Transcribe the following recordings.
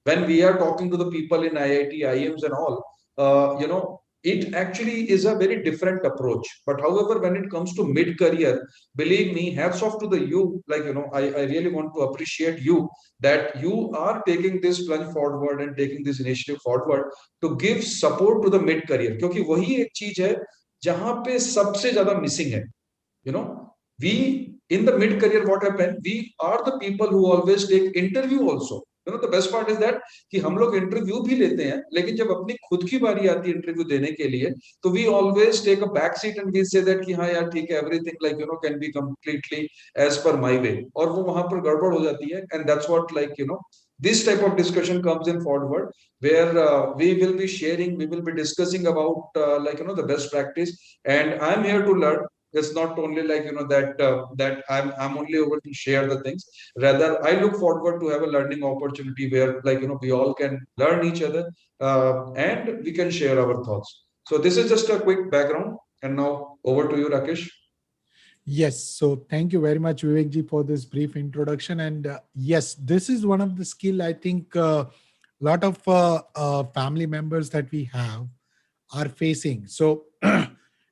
when we are talking to the people in IIT, IIMs and all, it actually is a very different approach. But however, when it comes to mid-career, believe me, hats off to the you. Like, I really want to appreciate you that you are taking this plunge forward and taking this initiative forward to give support to the mid-career. क्योंकि वही एक चीज है जहां पे सबसे ज्यादा missing है. We in the mid career, what happened, we are the people who always take interview also. The best part is that कि हम लोग इंटरव्यू भी लेते हैं, लेकिन जब अपनी खुद की बारी आती है इंटरव्यू देने के लिए, तो we always take a back seat and we say that कि हाँ यार ठीक है, everything like can be completely as per my way, और वो वहां पर गड़बड़ हो जाती है. And that's what this type of discussion comes in forward, where we will be sharing, we will be discussing about the best practice. And I'm here to learn. It's not only that I'm only able to share the things. Rather, I look forward to have a learning opportunity where we all can learn each other, and we can share our thoughts. So this is just a quick background, and now over to you, Rakesh. Yes, so thank you very much, Vivek ji, for this brief introduction. And yes, this is one of the skill I think a lot of family members that we have are facing. So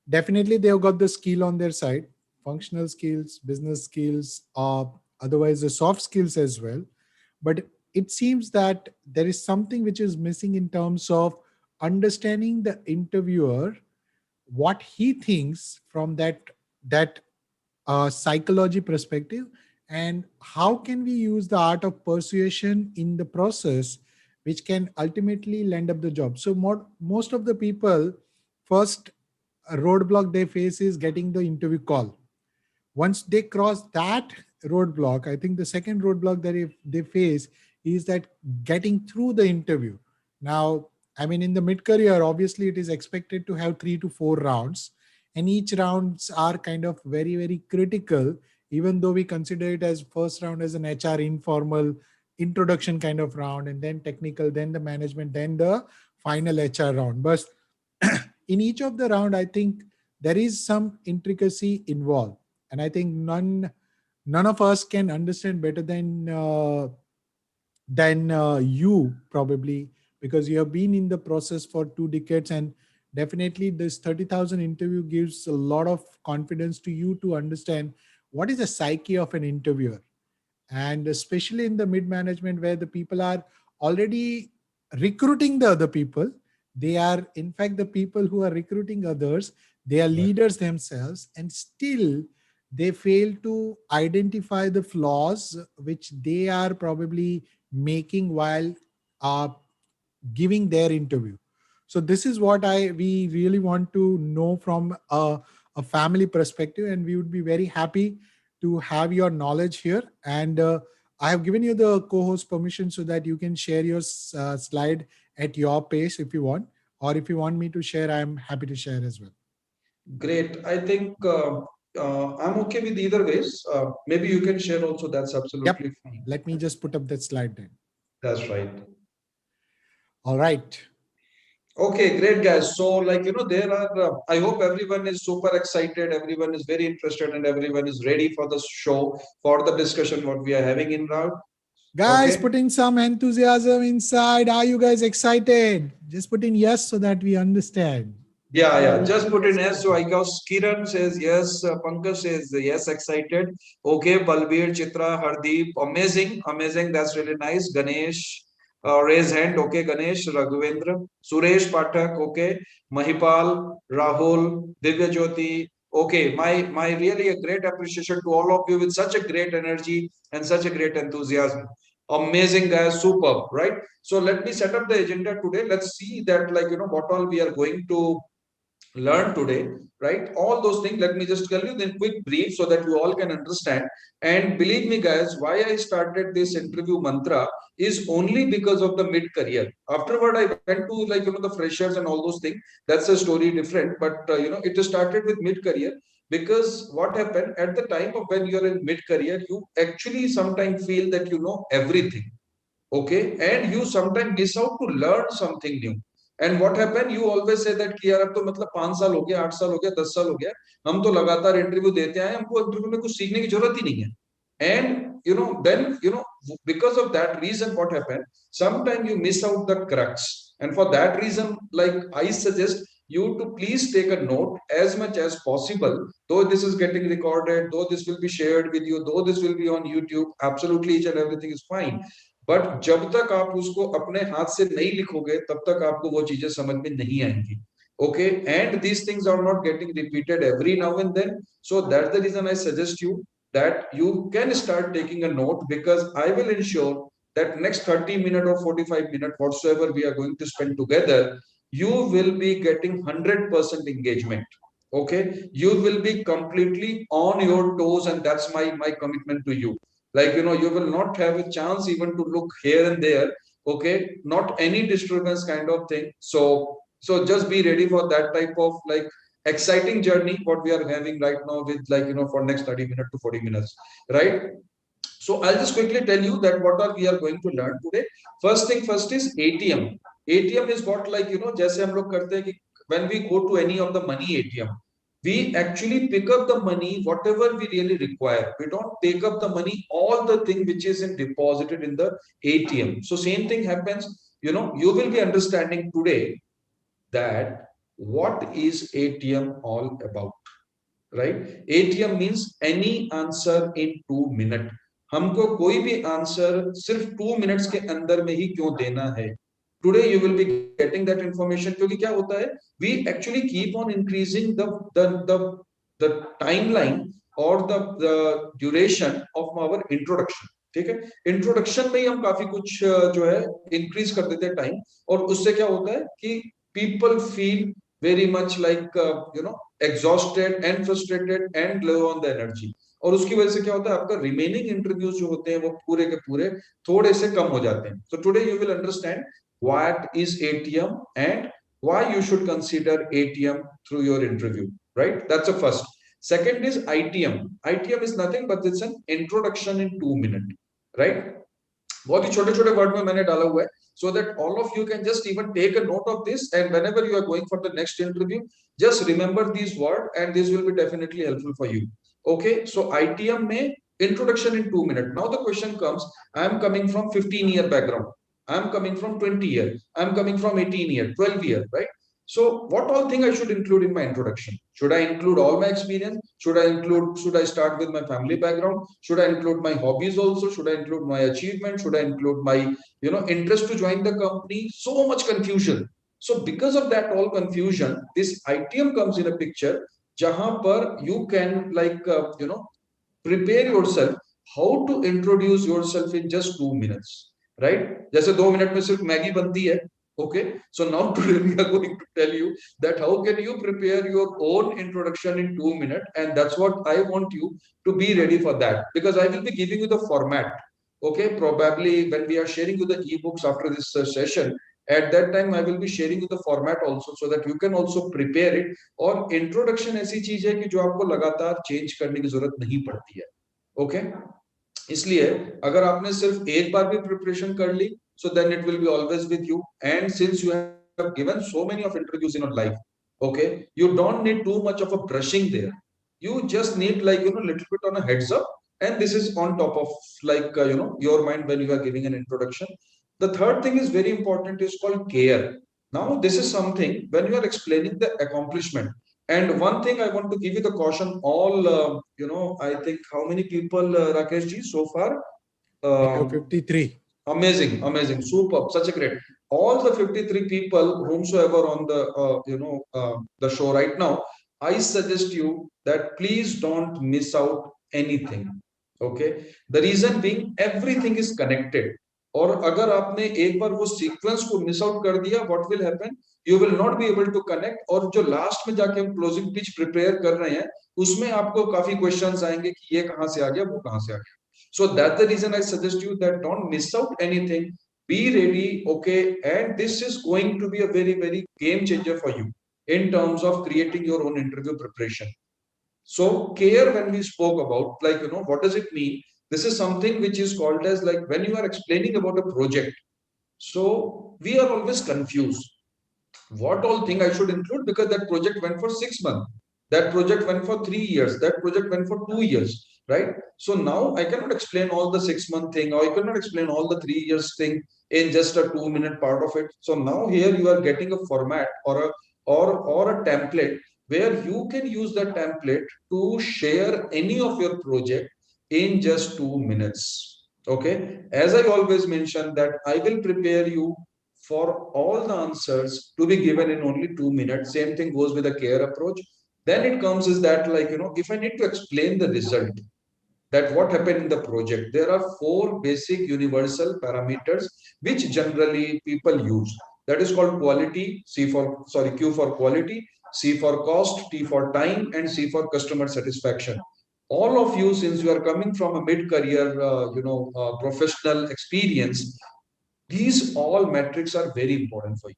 definitely they've got the skill on their side, functional skills, business skills, otherwise the soft skills as well. But it seems that there is something which is missing in terms of understanding the interviewer, what he thinks from that psychology perspective, and how can we use the art of persuasion in the process, which can ultimately land up the job. So most of the people, first roadblock they face is getting the interview call. Once they cross that roadblock, I think the second roadblock that they face is that getting through the interview. Now, I mean, in the mid-career, obviously it is expected to have 3 to 4 rounds, and each rounds are kind of very, very critical, even though we consider it as first round as an HR informal introduction kind of round, and then technical, then the management, then the final HR round. But in each of the round, I think there is some intricacy involved. And I think none of us can understand better than you probably, because you have been in the process for 2 decades, and definitely this 30,000 interview gives a lot of confidence to you to understand what is the psyche of an interviewer. And especially in the mid management, where the people are already recruiting the other people, they are in fact the people who are recruiting others, they are leaders themselves, and still they fail to identify the flaws which they are probably making while giving their interview. So this is what we really want to know from a family perspective, and we would be very happy to have your knowledge here. And I have given you the co-host permission so that you can share your slide at your pace if you want, or if you want me to share, I'm happy to share as well. Great. I think I'm okay with either ways. Maybe you can share also. That's absolutely fine. Let me just put up that slide then. That's right. All right. Okay, great guys. So there are, I hope everyone is super excited. Everyone is very interested and everyone is ready for the show, for the discussion, what we are having in round. Guys, put in some enthusiasm inside. Are you guys excited? Just put in yes so that we understand. Yeah. Just put in yes. So I guess Kiran says yes. Pankaj says yes, excited. Okay, Balbir, Chitra, Hardeep, amazing. That's really nice. Ganesh, raise hand. Okay, Ganesh, Raghavendra, Suresh Pathak. Okay, Mahipal, Rahul, Divya Jyoti. Okay, my really a great appreciation to all of you with such a great energy and such a great enthusiasm. Amazing guys, superb, right? So let me set up the agenda today. Let's see that what all we are going to learn today, right? All those things, let me just tell you in quick brief so that you all can understand. And believe me guys, why I started this interview mantra is only because of the mid career. Afterward I went to the freshers and all those things. That's a story different, but it started with mid career, because what happened at the time of when you're in mid career, you actually sometimes feel that you know everything. Okay, and you sometimes miss out to learn something new. And what happened, you always say that कि यार अब तो मतलब 5 साल हो गया, 8 साल हो गया, 10 साल हो गया, हम तो लगातार इंटरव्यू देते आए, हमको इंटरव्यू में कुछ सीखने की जरूरत ही नहीं है. And then, because of that reason, what happened? Sometimes you miss out the crux. And for that reason, like I suggest you to please take a note as much as possible, though this is getting recorded, though this will be shared with you, though this will be on YouTube, absolutely each and everything is fine. But जब तक आप उसको अपने हाथ से नहीं लिखोगे तब तक आपको वो चीजें समझ में नहीं आएंगी. Okay, and these things are not getting repeated every now and then, so that's the reason I suggest you that you can start taking a note, because I will ensure that next 30 minutes or 45 minutes whatsoever we are going to spend together, you will be getting 100% engagement. Okay, you will be completely on your toes, and that's my commitment to you. Like, you will not have a chance even to look here and there. Okay, not any disturbance kind of thing. So just be ready for that type of like exciting journey what we are having right now with, like, for next 30 minutes to 40 minutes, right? So I'll just quickly tell you that what are we are going to learn today. First thing first is ATM. ATM is what, like, जैसे हम लोग करते हैं कि when we go to any of the money ATM, we actually pick up the money whatever we really require. We don't take up the money all the thing which is in deposited in the ATM. So same thing happens. You will be understanding today that what is ATM all about, right? ATM means any answer in 2 minutes. हमको कोई भी answer सिर्फ 2 minutes के अंदर में ही क्यों देना है? Today you will be getting that information, क्योंकि क्या होता है, we actually keep on increasing the timeline or the duration of our introduction. ठीक है, इंट्रोडक्शन में ही हम काफी कुछ जो है इंक्रीज कर देते हैं टाइम, और उससे क्या होता है कि people feel very much like exhausted and frustrated and low on the energy. और उसकी वजह से क्या होता है, आपका रिमेनिंग इंटरव्यूज जो होते हैं वो पूरे के पूरे थोड़े से कम हो जाते हैं. So today you will understand what is ATM and why you should consider ATM through your interview, right? That's the first. Second is ITM. ITM is nothing but it's an introduction in 2 minutes, right? बहुत ही छोटे छोटे word में मैंने डाला हुआ है, so that all of you can just even take a note of this, and whenever you are going for the next interview, just remember these words, and this will be definitely helpful for you. Okay, so ITM में introduction in 2 minutes. Now the question comes, I am coming from 15-year background, I am coming from 20 year, I am coming from 18 year, 12 year, right? So what all thing I should include in my introduction? Should I include all my experience? Should I start with my family background? Should I include my hobbies also? Should I include my achievement? Should I include my, interest to join the company? So much confusion. So because of that all confusion, this ITM comes in a picture, jahan par you can like, prepare yourself how to introduce yourself in just 2 minutes, right? जैसे 2 minute में सिर्फ Maggi बनती है. Okay, so now today we are going to tell you that how can you prepare your own introduction in 2 minutes, and that's what I want you to be ready for that, because I will be giving you the format. Okay, probably when we are sharing you the ebooks after this session, at that time I will be sharing you the format also, so that you can also prepare it. और introduction ऐसी चीज है कि जो आपको लगातार change करने की जरूरत नहीं पड़ती है. Okay, इसलिए अगर आपने सिर्फ एक बार भी प्रिपरेशन कर ली, so then it will be always with you. And since you have given so many of interviews in your life, okay, you don't need too much of a brushing there. You just need like, little bit on a heads up, and this is on top of like, your mind when you are giving an introduction. The third thing is very important, is called care. Now this is something when you are explaining the accomplishment. And one thing I want to give you the caution, all, I think how many people, Rakesh ji, so far? We have 53. Amazing, amazing, superb, such a great. All the 53 people, whomsoever on the, the show right now, I suggest you that please don't miss out anything. Okay, the reason being everything is connected. और अगर आपने एक बार वो sequence को miss out कर दिया, what will happen, you will not be able to connect. और जो लास्ट में जाके हम क्लोजिंग पिच प्रिपेयर कर रहे हैं, उसमें आपको काफी क्वेश्चंस आएंगे कि ये कहां से आ गया, वो कहां से आ गया. So that's the reason I suggest you that don't miss out anything. Be ready, okay? And this is going to be a very, very game changer for you in terms of creating your own interview preparation. So care, when we spoke about, like, what does it mean? This is something which is called as like when you are explaining about a project. So we are always confused. What all thing I should include, because that project went for 6 months. That project went for 3 years. That project went for 2 years, right? So now I cannot explain all the 6 month thing, or I cannot explain all the 3 years thing in just a 2 minute part of it. So now here you are getting a format or a template where you can use that template to share any of your project in just 2 minutes. Okay. As I always mention that I will prepare you for all the answers to be given in only 2 minutes. Same thing goes with a care approach. Then it comes is that, like, if I need to explain the result, that what happened in the project, there are four basic universal parameters which generally people use. That is called quality, Q for quality, C for cost, T for time, and C for customer satisfaction. All of you, since you are coming from a mid-career, professional experience, these all metrics are very important for you.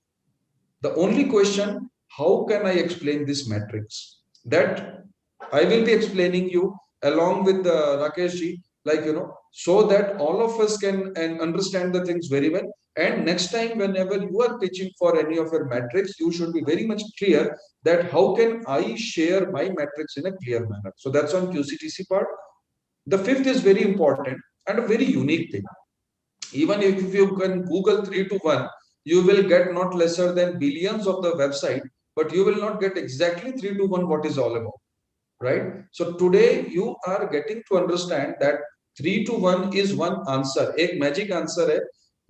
The only question, how can I explain this matrix? That I will be explaining you along with Rakesh ji, like, so that all of us can and understand the things very well. And next time, whenever you are pitching for any of your metrics, you should be very much clear that how can I share my metrics in a clear manner. So that's on QCTC part. The fifth is very important and a very unique thing. Even if you can Google 3 to 1, you will get not lesser than billions of the website, but you will not get exactly 3 to 1 what is all about, right? So today you are getting to understand that 3 to 1 is one answer, एक magic answer है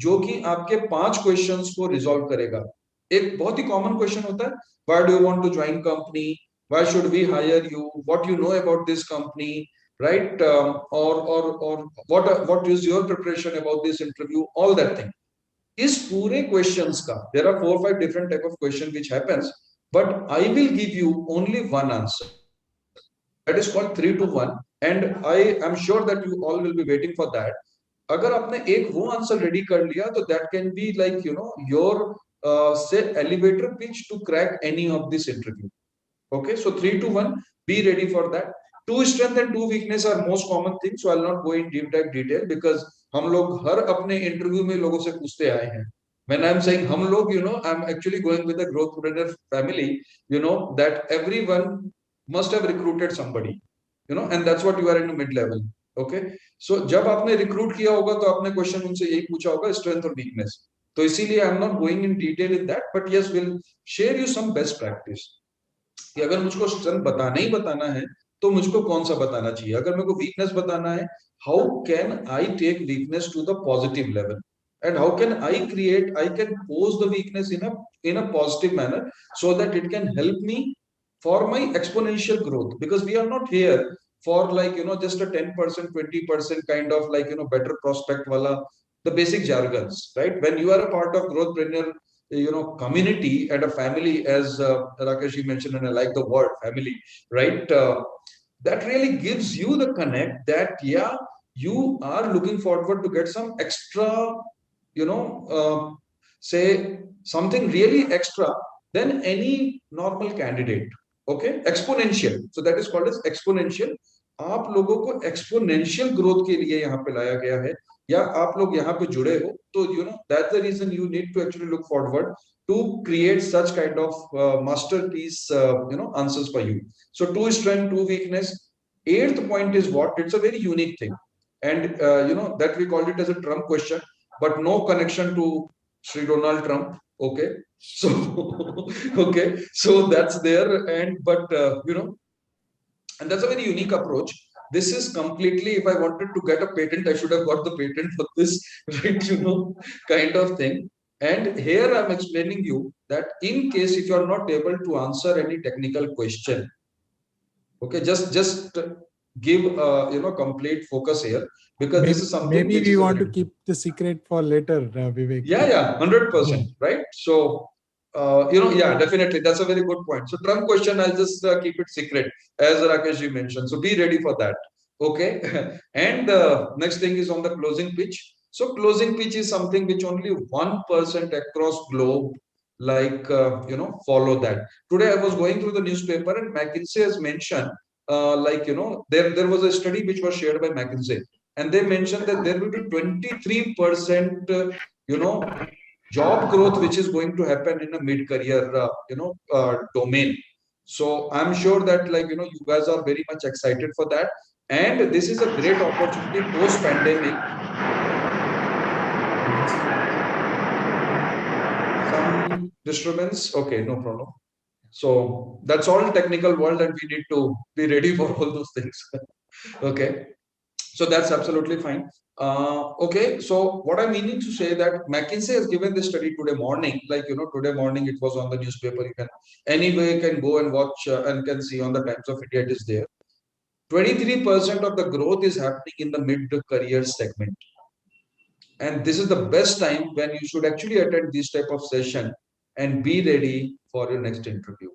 जो कि आपके 5 questions को resolve करेगा. एक बहुत ही common question होता है, why do you want to join company, why should we hire you, what you know about this company, right? Or what is your preparation about this interview, all that thing. इस पूरे questions का there are 4 5 different type of question which happens, but I will give you only one answer. That is called 3 to 1, and I am sure that you all will be waiting for that. अगर आपने एक वो answer ready कर लिया तो that can be like your say elevator pitch to crack any of this interview. Okay, so 3 to 1, be ready for that. Two strength and two weakness are most common things, so I'll not go in deep dive detail because हम लोग हर अपने interview में लोगों से पूछते आए हैं. When I'm saying हम लोग, I'm actually going with the growth trainer family, that everyone must have recruited somebody, and that's what you are in the mid level. Okay, so जब आपने recruit किया होगा तो आपने क्वेश्चन उनसे यही पूछा होगा, स्ट्रेंथ और वीकनेस. तो इसीलिए I am not going in detail in that, but yes will share you some best practice कि अगर मुझको स्ट्रेंथ बताना ही बताना है तो मुझको कौन सा बताना चाहिए. अगर मेरे को वीकनेस बताना है, how can I take weakness to the positive level, and how can I can pose the weakness in a positive manner so that it can help me for my exponential growth, because we are not here for like just a 10% 20% kind of like better prospect wala, the basic jargons, right? When you are a part of growthpreneur community and a family, as Rakesh mentioned, and I like the word family, right? That really gives you the connect that yeah, you are looking forward to get some extra, you know say something really extra than any normal candidate. Okay, exponential, so that is called as exponential. आप लोगों को exponential growth के लिए यहाँ पे लाया गया है, या आप लोग यहाँ पे जुड़े हो, तो that's the reason you need to actually look forward to create such kind of masterpiece answers for you. So two strength, two weakness. Eighth point is what? It's a very unique thing, and that we called it as a Trump question, but no connection to Sri Donald Trump. Okay, so okay, so that's there, and but and that's a very unique approach. This is completely, if I wanted to get a patent, I should have got the patent for this, right? Kind of thing. And here I'm explaining you that in case if you are not able to answer any technical question, okay, just give complete focus here, because this is something maybe which we is want to keep the secret for later, Vivek. Yeah, 100%, right? So yeah, definitely, that's a very good point. So Trump question, I'll just keep it secret, as Rakesh ji mentioned. So be ready for that. Okay, and the next thing is on the closing pitch. So closing pitch is something which only 1% across globe like follow that. Today I was going through the newspaper and McKinsey has mentioned there was a study which was shared by McKinsey, and they mentioned that there will be 23% you know job growth which is going to happen in a mid career domain. So I'm sure that you guys are very much excited for that. And this is a great opportunity post pandemic. Some disturbance. Okay, no problem. So that's all technical world, and we need to be ready for all those things. Okay. So that's absolutely fine. Okay, so what I'm meaning to say that McKinsey has given this study today morning, today morning it was on the newspaper. You can anyway can go and watch and can see on the Times of India it is there. 23% of the growth is happening in the mid-career segment, and this is the best time when you should actually attend this type of session and be ready for your next interview,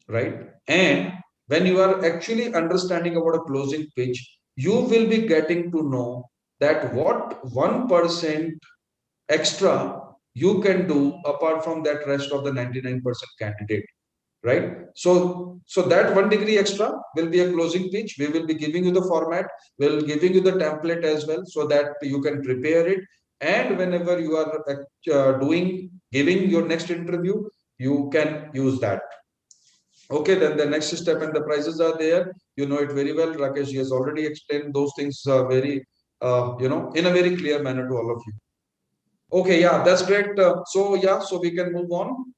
right? And when you are actually understanding about a closing pitch, you will be getting to know that what 1% extra you can do apart from that rest of the 99% candidate, right? So that 1 degree extra will be a closing pitch. We will be giving you the format, we'll giving you the template as well, so that you can prepare it. And whenever you are doing giving your next interview, you can use that. Okay, then the next step and the prices are there. You know it very well. Rakesh he has already explained those things very, in a very clear manner to all of you. Okay, yeah, that's great. So yeah, so we can move on.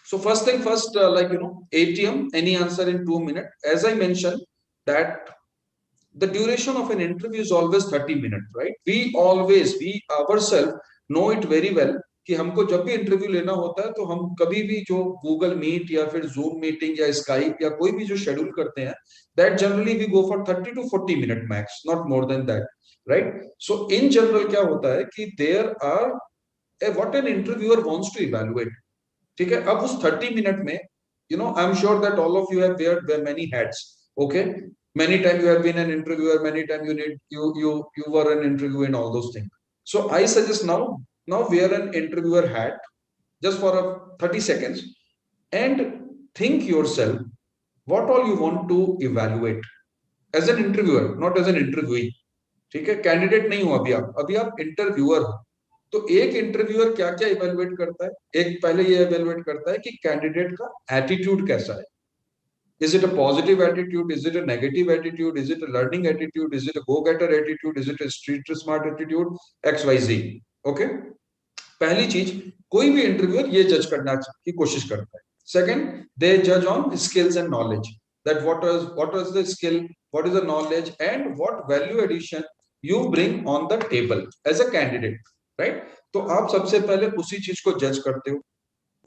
So first thing first, ATM, any answer in 2 minutes. As I mentioned, that the duration of an interview is always 30 minutes, right? We ourselves know it very well कि हमको जब भी interview लेना होता है तो हम कभी भी जो गूगल मीट या फिर जूम मीटिंग या स्काइप या कोई भी जो शेड्यूल करते हैं, that generally we go for 30 to 40 minute max, not more than that, right? So in general क्या होता है कि there are what an interviewer wants to evaluate, ठीक है? अब उस 30 मिनट में I am sure that all of you have wear many hats. Okay, many times you have been an interviewer, many times you were an interviewer in all those things. So I suggest now wear an interviewer hat just for a 30 seconds and think yourself what all you want to evaluate as an interviewer, not as an interviewee. ठीक है, candidate नहीं हो अभी आप interviewer हो. तो एक interviewer क्या क्या इवेलुएट करता है? एक पहले ये इवेलुएट करता है कि कैंडिडेट का एटीट्यूड कैसा है. Is it a positive attitude? Is it a negative attitude? Is it a learning attitude? Is it a go-getter attitude? Is it a street smart attitude? XYZ. Okay. पहली चीज, कोई भी इंटरव्यूअर ये जज करना की कोशिश करता है. सेकंड, दे जज on skills and knowledge, that what is the skill, what is the knowledge, and what value addition you bring on the table as a candidate, right? तो आप सबसे पहले उसी चीज को जज करते हो.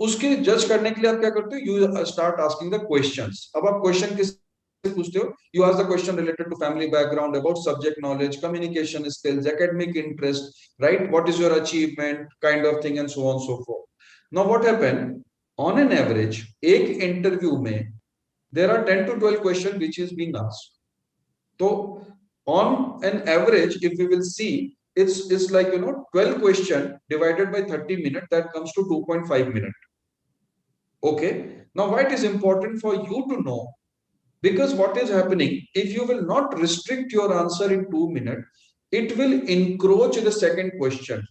उसके जज करने के लिए आप क्या करते हो? You start asking the questions. अब आप क्वेश्चन किससे पूछते हो? You ask the question related to family background, about subject knowledge, communication skills, academic interest, right? What is your achievement, kind of thing, and so on so forth. Now what happen, on an average एक interview में there are 10 to 12 question which is being asked. तो on an average, if we will see, it's like 12 question divided by 30 minutes, that comes to 2.5 minutes. Okay, now why it is important for you to know? Because what is happening, if you will not restrict your answer in 2 minutes, it will encroach the second question.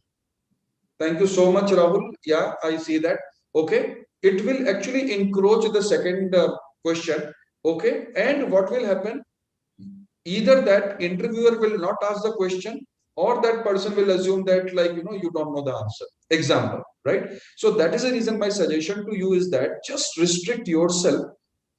Thank you so much, Rahul. Yeah, I see that. Okay, it will actually encroach the second question. Okay, and what will happen, either that interviewer will not ask the question, or that person will assume that you don't know the answer. Example, right? So that is the reason my suggestion to you is that just restrict yourself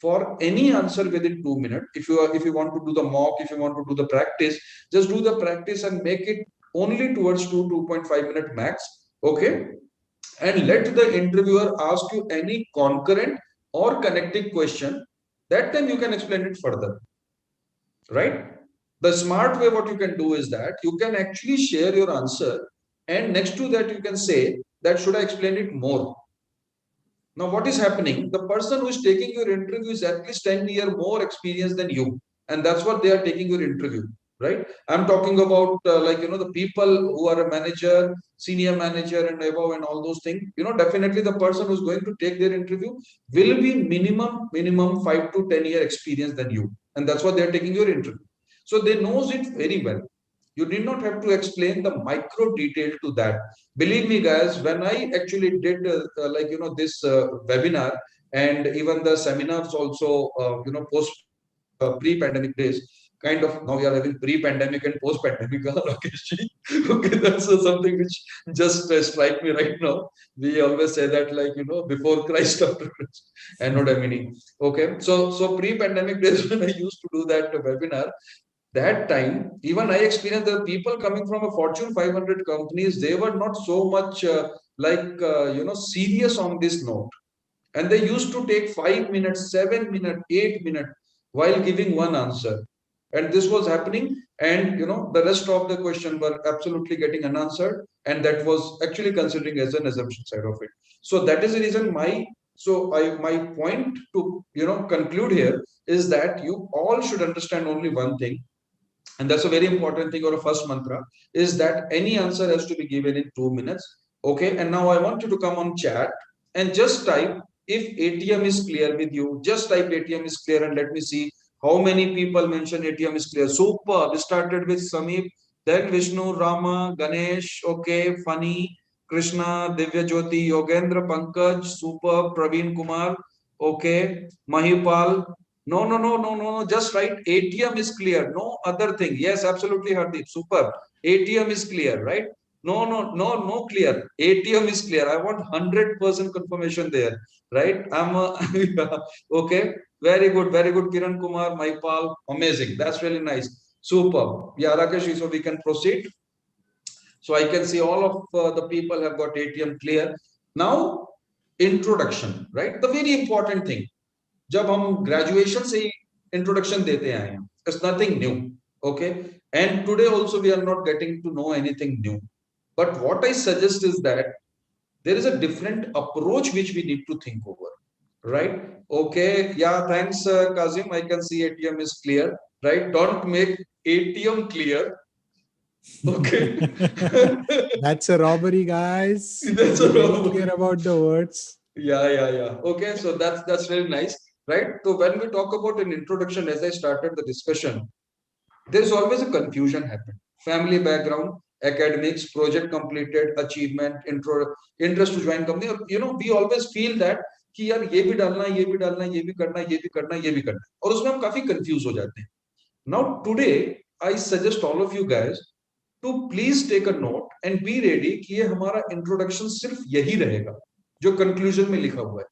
for any answer within 2 minutes. If you want to do the mock, if you want to do the practice, just do the practice and make it only towards 2.5 minute max. Okay, and let the interviewer ask you any concurrent or connecting question. That time you can explain it further, right? The smart way what you can do is that you can actually share your answer, and next to that you can say that should I explain it more. Now what is happening, the person who is taking your interview is at least 10 years more experienced than you, and that's what they are taking your interview, right? I'm talking about the people who are a manager, senior manager, and above, and all those things. Definitely the person who's going to take their interview will be minimum 5 to 10 year experience than you, and that's what they're taking your interview. So they knows it very well. You did not have to explain the micro detail to that. Believe me, guys, when I actually did this webinar, and even the seminars also, post pre-pandemic days, kind of. Now we are having pre-pandemic and post-pandemic. Rakeshji. Okay, that's something which just strike me right now. We always say that, like, before Christ, after Christ, and not meaning. Okay, so pre-pandemic days when I used to do that webinar, that time even I experienced the people coming from a Fortune 500 companies, they were not so much serious on this note, and they used to take 5 minutes, 7 minutes, 8 minutes while giving one answer. And this was happening, and the rest of the question were absolutely getting unanswered, and that was actually considering as an assumption side of it. So that is the reason my point to conclude here is that you all should understand only one thing, and that's a very important thing, or a first mantra, is that any answer has to be given in 2 minutes. Okay, and now I want you to come on chat and just type, if ATM is clear with you, just type ATM is clear, and let me see how many people mention ATM is clear. Super. We started with Sameep, then Vishnu, Rama, Ganesh. Okay, funny. Krishna, Divya Jyoti, Yogendra, Pankaj, super. Praveen Kumar. Okay, Mahipal. No, no, no, no, no, no. Just write ATM is clear. No other thing. Yes, absolutely, Hardeep. Super. ATM is clear, right? No, no, no, no clear. ATM is clear. I want 100% confirmation there, right? Yeah. Okay. Very good. Very good. Kiran Kumar, Maipal. Amazing. That's really nice. Super. Yeah, Rakesh, so we can proceed. So I can see all of the people have got ATM clear. Now, introduction, right? The very important thing. जब हम graduation से ही introduction देते आए हैं, it's nothing new. Okay, and today also we are not getting to know anything new, but what I suggest is that there is a different approach which we need to think over, right? Okay, yeah, thanks, Kazim. I can see ATM is clear, right? Don't make ATM clear. Okay. That's a robbery, guys. That's Be a very robbery. clear about the words. Yeah. Okay, so that's very nice, right? So when we talk about an introduction, as I started the discussion, there's always a confusion happen. Family background, academics, project completed, achievement, interest to join company. We always feel that कि यार ये भी डालना है, ये भी डालना है, ये भी करना है, ये भी करना है, ये भी करना है, और उसमें हम काफी कंफ्यूज हो जाते हैं. Now today I suggest all of you guys to please take a note and be ready कि ये हमारा introduction सिर्फ यही रहेगा जो conclusion में लिखा हुआ है.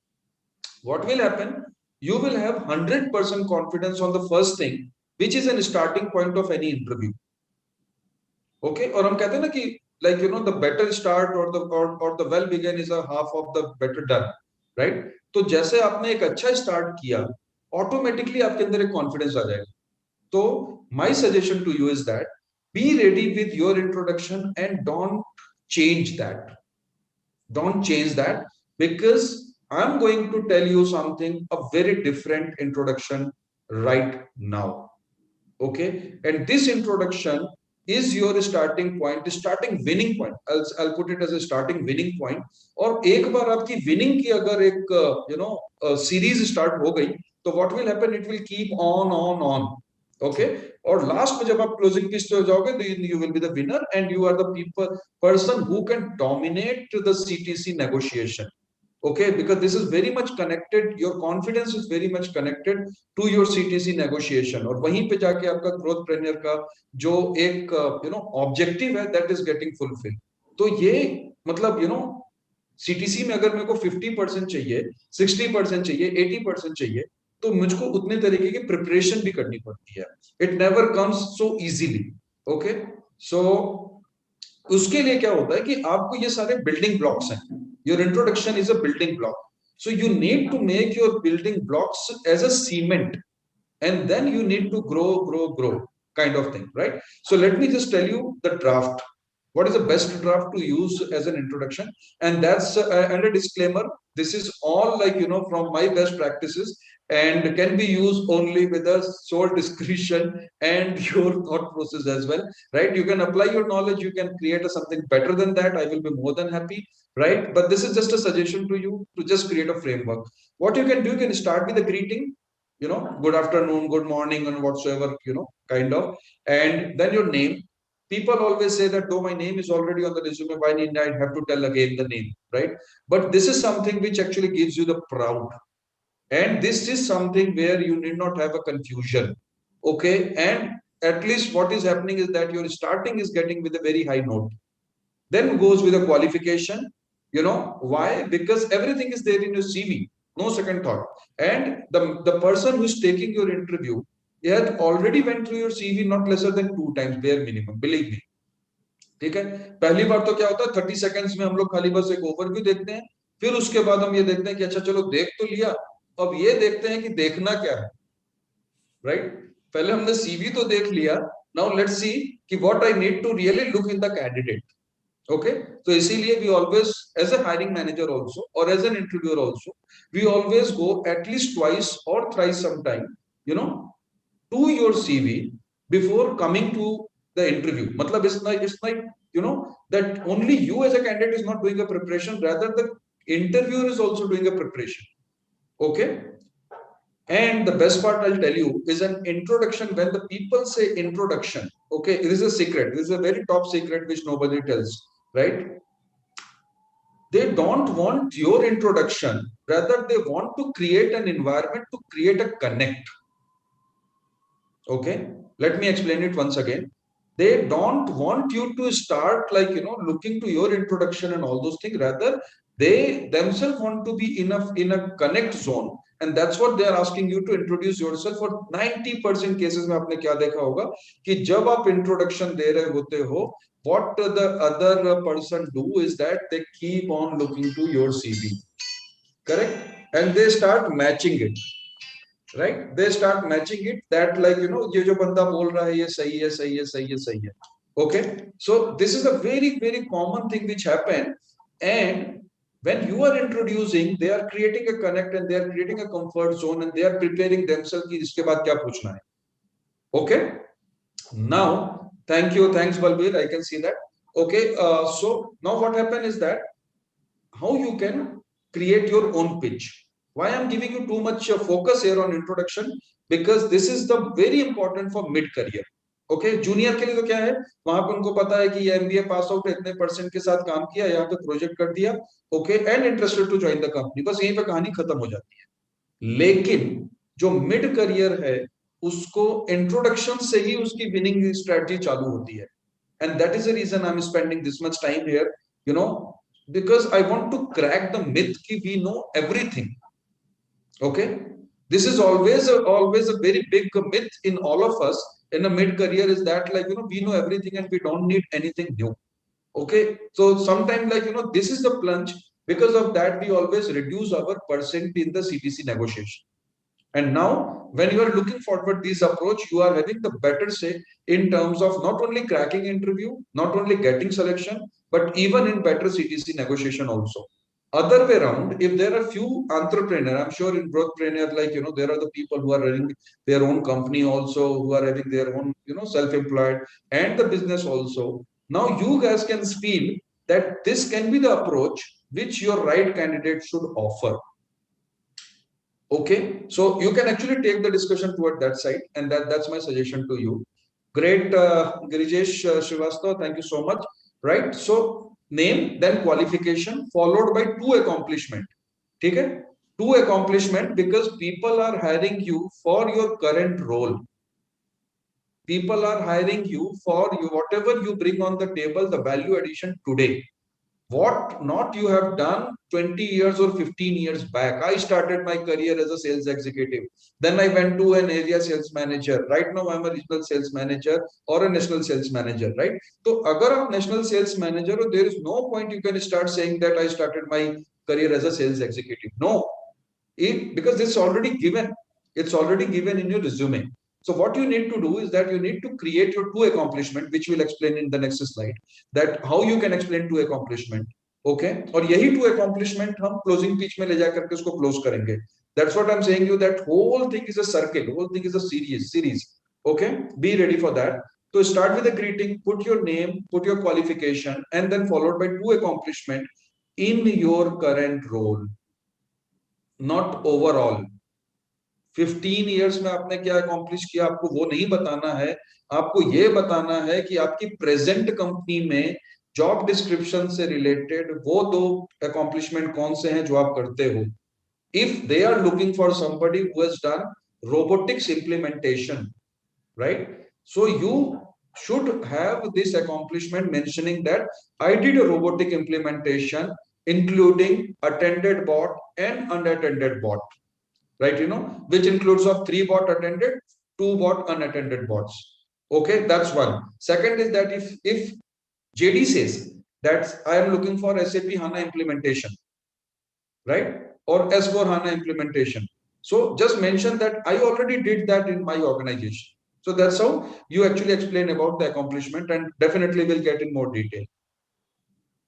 What will happen? You will have 100% confidence on the first thing, which is a starting point of any interview. Okay, और हम कहते हैं ना कि the better start or the well begin is a half of the better done, right? तो जैसे आपने एक अच्छा start किया, automatically आपके अंदर एक confidence आ जाएगा. So my suggestion to you is that be ready with your introduction and don't change that. Don't change that, because I'm going to tell you something, a very different introduction right now. Okay, and this introduction is your starting point, starting winning point. I'll put it as a starting winning point. और एक बार आपकी winning की अगर एक series start हो गई, तो what will happen? It will keep on. Okay, और last में जब आप closing pitch पे जाओगे, then you will be the winner and you are the person who can dominate the CTC negotiation. Okay, because this is very much connected, your confidence is very much connected to your CTC negotiation, और वहीं पे जाके आपका growth trainer का जो एक objective है, that is getting fulfilled. तो ये मतलब CTC में अगर मेरे को 50% चाहिए, 60% चाहिए, 80% चाहिए, तो मुझको उतने तरीके की प्रिपरेशन भी करनी पड़ती है. It never comes so easily. Okay, so उसके लिए क्या होता है कि आपको ये सारे बिल्डिंग ब्लॉक्स हैं. Your introduction is a building block, so you need to make your building blocks as a cement, and then you need to grow kind of thing, right? So let me just tell you the draft. What is the best draft to use as an introduction? And that's and a disclaimer, this is all from my best practices and can be used only with a sole discretion and your thought process as well, right? You can apply your knowledge, you can create something better than that, I will be more than happy, right? But this is just a suggestion to you to just create a framework. What you can do, you can start with a greeting, good afternoon, good morning, and whatsoever, kind of, and then your name. People always say that though my name is already on the resume, why need I have to tell again the name, right? But this is something which actually gives you the proud. And this is something where you need not have a confusion. Okay. And at least what is happening is that your starting is getting with a very high note, then goes with a qualification. You know why? Because everything is there in your CV, no second thought. And the person who's taking your interview, he had already went through your CV not lesser than 2 times, bare minimum, believe me. ठीक है, पहली बार तो क्या होता है, 30 seconds में हम लोग खाली बस एक ओवरव्यू देखते हैं, फिर उसके बाद हम ये देखते हैं कि अच्छा चलो देख तो लिया, अब ये देखते हैं कि देखना क्या है, राइट? पहले हमने सीवी तो देख लिया, नाउ लेट्स सी कि what I need to really look in the candidate. Okay, so इसीलिए we always, as a hiring manager also or as an interviewer also, we always go at least twice or thrice sometime, you know, to your CV before coming to the interview. मतलब it's like you know that only you as a candidate is not doing a preparation, rather the interviewer is also doing a preparation. Okay. And the best part I'll tell you is an introduction. When the people say introduction, okay, it is a secret. This is a very top secret which nobody tells, right? They don't want your introduction, rather they want to create an environment to create a connect. Okay, let me explain it once again. They don't want you to start like looking to your introduction and all those things, rather they themselves want to be in a connect zone, and that's what they are asking you to introduce yourself. For 90% cases में आपने क्या देखा होगा कि जब आप introduction दे रहे होते हो, what the other person do is that they keep on looking to your CV, correct? And they start matching it, right? They start matching it, that like ये जो बंदा बोल रहा है ये सही है, सही है, सही है, सही है. Okay, so this is a very very common thing which happen. And when you are introducing, they are creating a connect and they are creating a comfort zone and they are preparing themselves कि इसके बाद क्या पूछना है. Okay, now thank you, thanks Balbir, I can see that. Okay, so now what happened is that how you can create your own pitch. Why I'm giving you too much focus here on introduction, because this is the very important for mid career. Okay, junior के लिए तो क्या है, वहां पे उनको पता है कि ये एमबीए पास आउट है, इतने परसेंट के साथ काम किया, यहाँ पे प्रोजेक्ट कर दिया, okay, and interested to join the company, बस यहीं पे कहानी खत्म हो जाती है. लेकिन जो मिड करियर है, उसको इंट्रोडक्शन से ही उसकी विनिंग स्ट्रेटजी चालू होती है. And that is the reason I am spending this much time here, you know, because I want to crack the myth कि we know everything. Okay, this is always a very big myth in all of us in a mid career, is that like we know everything and we don't need anything new. Okay, so sometimes like this is the plunge. Because of that, we always reduce our percent in the CTC negotiation. And now when you are looking forward this approach, you are having the better say in terms of not only cracking interview, not only getting selection, but even in better CTC negotiation also. Other way around, if there are few entrepreneur, I'm sure in growthpreneur, like there are the people who are running their own company also, who are having their own self-employed and the business also. Now you guys can feel that this can be the approach which your right candidate should offer. Okay, so you can actually take the discussion toward that side, and that's my suggestion to you. Great, Girijesh Srivastava, thank you so much. Right, so name, then qualification, followed by two accomplishment. Okay, two accomplishment, because people are hiring you for your current role. People are hiring you for you, whatever you bring on the table, the value addition today. What not you have done 20 years or 15 years back. I started my career as a sales executive, then I went to an area sales manager, right now I'm a regional sales manager or a national sales manager, right? So agar aap national sales manager, there is no point you can start saying that I started my career as a sales executive. No, because it's already given, it's already given in your resume. So what you need to do is that you need to create your two accomplishment, which we'll explain in the next slide, that how you can explain two accomplishment. Okay, और यही two accomplishment हम closing pitch में ले जा करके उसको close करेंगे. That's what I'm saying you, that whole thing is a circle, whole thing is a series. Okay, be ready for that. So start with a greeting, put your name, put your qualification, and then followed by two accomplishment in your current role, not overall. 15 years में आपने क्या accomplish किया, आपको वो नहीं बताना है. आपको ये बताना है कि आपकी प्रेजेंट कंपनी में जॉब डिस्क्रिप्शन से रिलेटेड वो दो अकॉम्प्लिशमेंट कौन से हैं जो आप करते हो. if they are looking for somebody who has done robotics implementation, right? So you should have this accomplishment mentioning that I did a robotic implementation, including attended bot and unattended bot, right? Which includes of 3 bot attended, 2 bot unattended bots. Okay, that's one. Second is that if JD says that I am looking for SAP HANA implementation, right? Or S4 HANA implementation. So just mention that I already did that in my organization. So that's how you actually explain about the accomplishment, and definitely we'll get in more detail.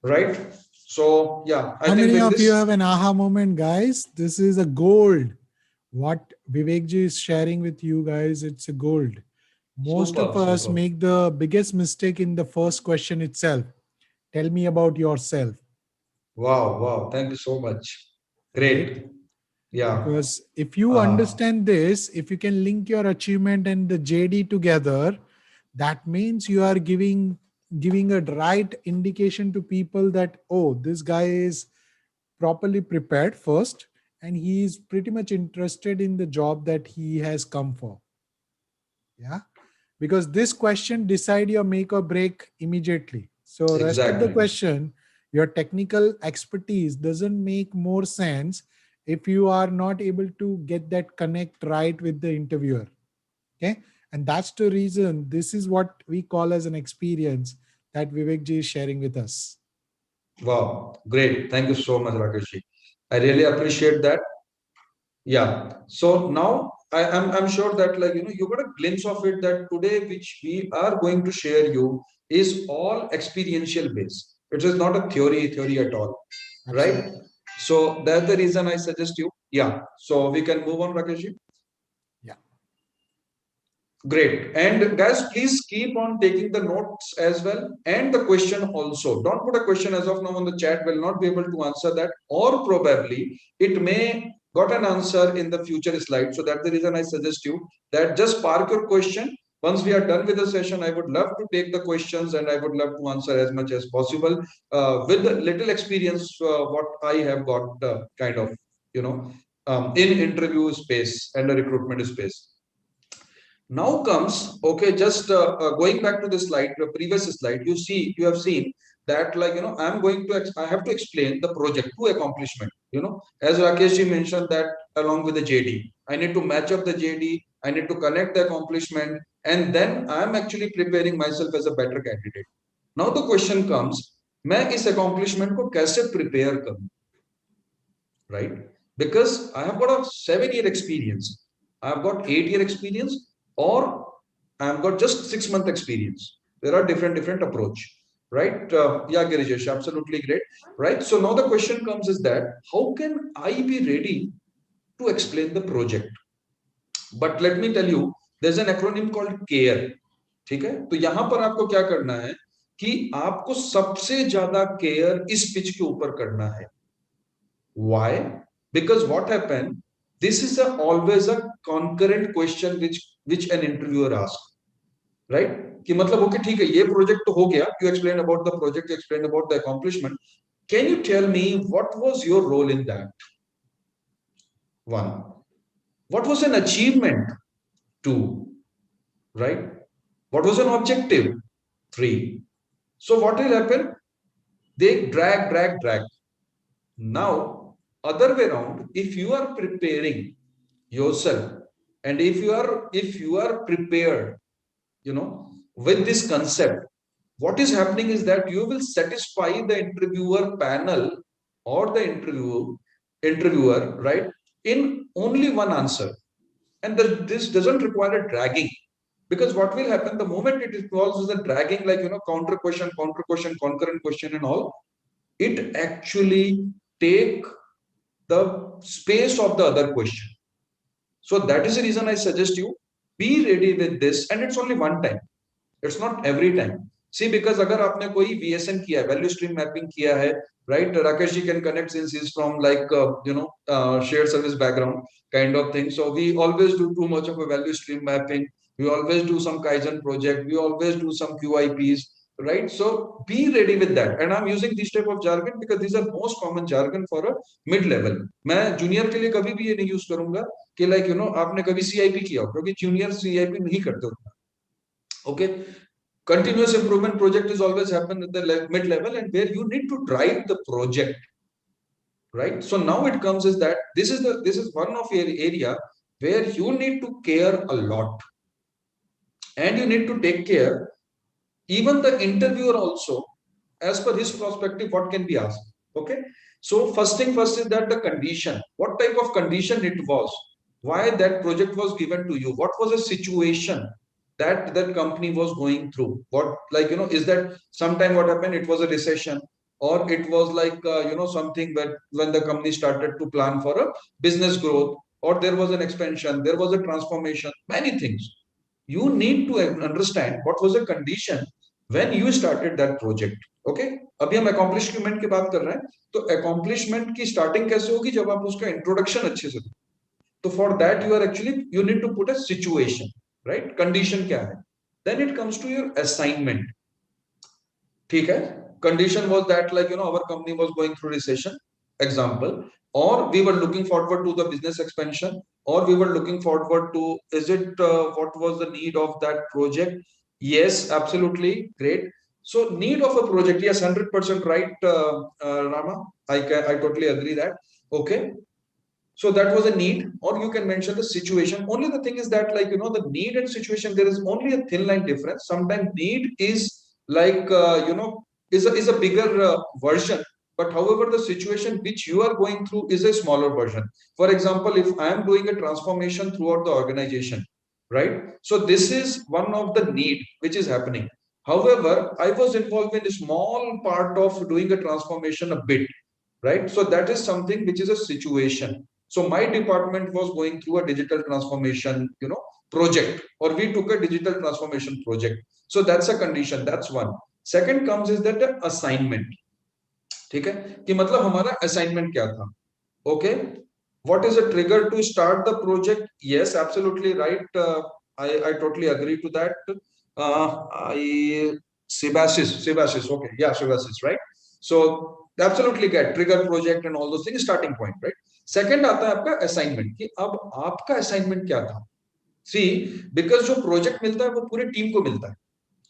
Right? So yeah, I How think many with of you this, have an aha moment, guys? This is a gold. What Vivekji is sharing with you guys, it's a gold. Most of super, us super. make the biggest mistake in the first question itself. Tell me about yourself, Wow, wow. Thank you so much. right? Great. Yeah. Because if you Uh, understand this, if you can link your achievement and the JD together, that means you are giving a right indication to people that, oh, this guy is properly prepared first, and he is pretty much interested in the job that he has come for. Yeah, because this question decide your make or break immediately. So rest of the exactly. question, your technical expertise doesn't make more sense if you are not able to get that connect right with the interviewer. Okay, and that's the reason this is what we call as an experience that Vivekji is sharing with us. Wow. Great. Thank you so much, Rakeshji. I really appreciate that. Yeah. So now I'm sure that you got a glimpse of it that today which we are going to share you is all experiential based. It is not a theory at all, right? Absolutely. So that's the reason I suggest you. Yeah. So we can move on, Rakesh. Yeah. Great. And guys, please keep on taking the notes as well and the question also. Don't put a question as of now on the chat. Will not be able to answer that, or probably it may got an answer in the future slide. So that's the reason I suggest you that just park your question. Once we are done with the session, I would love to take the questions and I would love to answer as much as possible with the little experience what I have got kind of, you know, in interview space and the recruitment space. Now comes, okay, just going back to the slide, the previous slide, you have seen that I have to explain the project to accomplishment. As Rakesh ji mentioned that along with the JD, I need to match up the JD, I need to connect the accomplishment, and then I'm actually preparing myself as a better candidate. Now the question comes, मैं इस accomplishment को कैसे prepare करूं? Right? Because I have got a 7 year experience, I've got 8 year experience, or I've got just 6 month experience. There are different approach, right? Yeah, Girijesh, absolutely great, right? So now the question comes is that how can I be ready to explain the project? But let me tell you, there's an acronym called CARE. ठीक है, तो यहां पर आपको क्या करना है कि आपको सबसे ज्यादा केयर इस पिच के ऊपर करना है. Why? Because what happened? This is always a concurrent question which an interviewer asks, right? कि मतलब ओके ठीक है, ये प्रोजेक्ट तो हो गया. You explain about the project, you explain about the accomplishment. Can you tell me what was your role in that? One. What was an achievement? Two. Right? What was an objective? Three. So what will happen? They drag. Now, other way around, if you are preparing yourself, and if you are prepared, with this concept, what is happening is that you will satisfy the interviewer panel or the interviewer, right, in only one answer. And this doesn't require a dragging, because what will happen the moment it involves the dragging, like counter question, concurrent question and all, it actually take the space of the other question. So that is the reason I suggest you be ready with this, and it's only one time. It's not every time. See, because अगर आपने कोई VSN किया है, value stream mapping किया है, right? Rakesh ji can connect since he's from shared service background kind of thing. So we always do too much of a value stream mapping. We always do some Kaizen project. We always do some QIPs. right? So be ready with that. And I'm using this type of jargon because these are most common jargon for a mid level. मैं junior के लिए कभी भी ये नहीं use करूंगा कि like you know आपने कभी CIP किया हो, क्योंकि junior CIP नहीं करते उतना. Okay, continuous improvement project is always happen at the mid level, and where you need to drive the project, right? So now it comes is that this is one of your area where you need to care a lot, and you need to take care even the interviewer also, as per his perspective, what can be asked. Okay, so first thing first is that the condition, what type of condition it was, why that project was given to you, what was the situation that that company was going through, what, like you know, is that sometime what happened, it was a recession, or it was like you know, something that when the company started to plan for a business growth, or there was an expansion, there was a transformation, many things. You need to understand what was the condition when you started that project. Okay, अभी हम accomplishment की बात कर रहे हैं, तो accomplishment की starting कैसे होगी, जब आप उसका introduction अच्छे से दो. तो for that you are actually, you need to put a situation, right? Condition क्या है? Then it comes to your assignment. ठीक है, condition was that, like you know, our company was going through recession, example, or we were looking forward to the business expansion, or we were looking forward to, is it what was the need of that project? Yes, absolutely great. So need of a project, yes, 100% right, Rama, I totally agree that. Okay, so that was a need, or you can mention the situation. Only the thing is that, like you know, the need and situation, there is only a thin line difference. Sometimes need is like you know, is a bigger version, but however the situation which you are going through is a smaller version. For example, if I am doing a transformation throughout the organization, right? So this is one of the need which is happening. However, I was involved in a small part of doing a transformation a bit, right? So that is something which is a situation. So my department was going through a digital transformation, you know, project, or we took a digital transformation project. So that's a condition, that's one. Second comes is that the assignment. ठीक है, कि मतलब हमारा assignment क्या था? Okay, what is a trigger to start the project? Yes, absolutely right. I totally agree to that. I Sebasis. Okay, yeah, Sebasis, right? So absolutely get trigger project and all those things, starting point, right? Second आता है आपका assignment, कि अब आपका assignment क्या था? See, because जो project मिलता है वो पूरे टीम को मिलता है.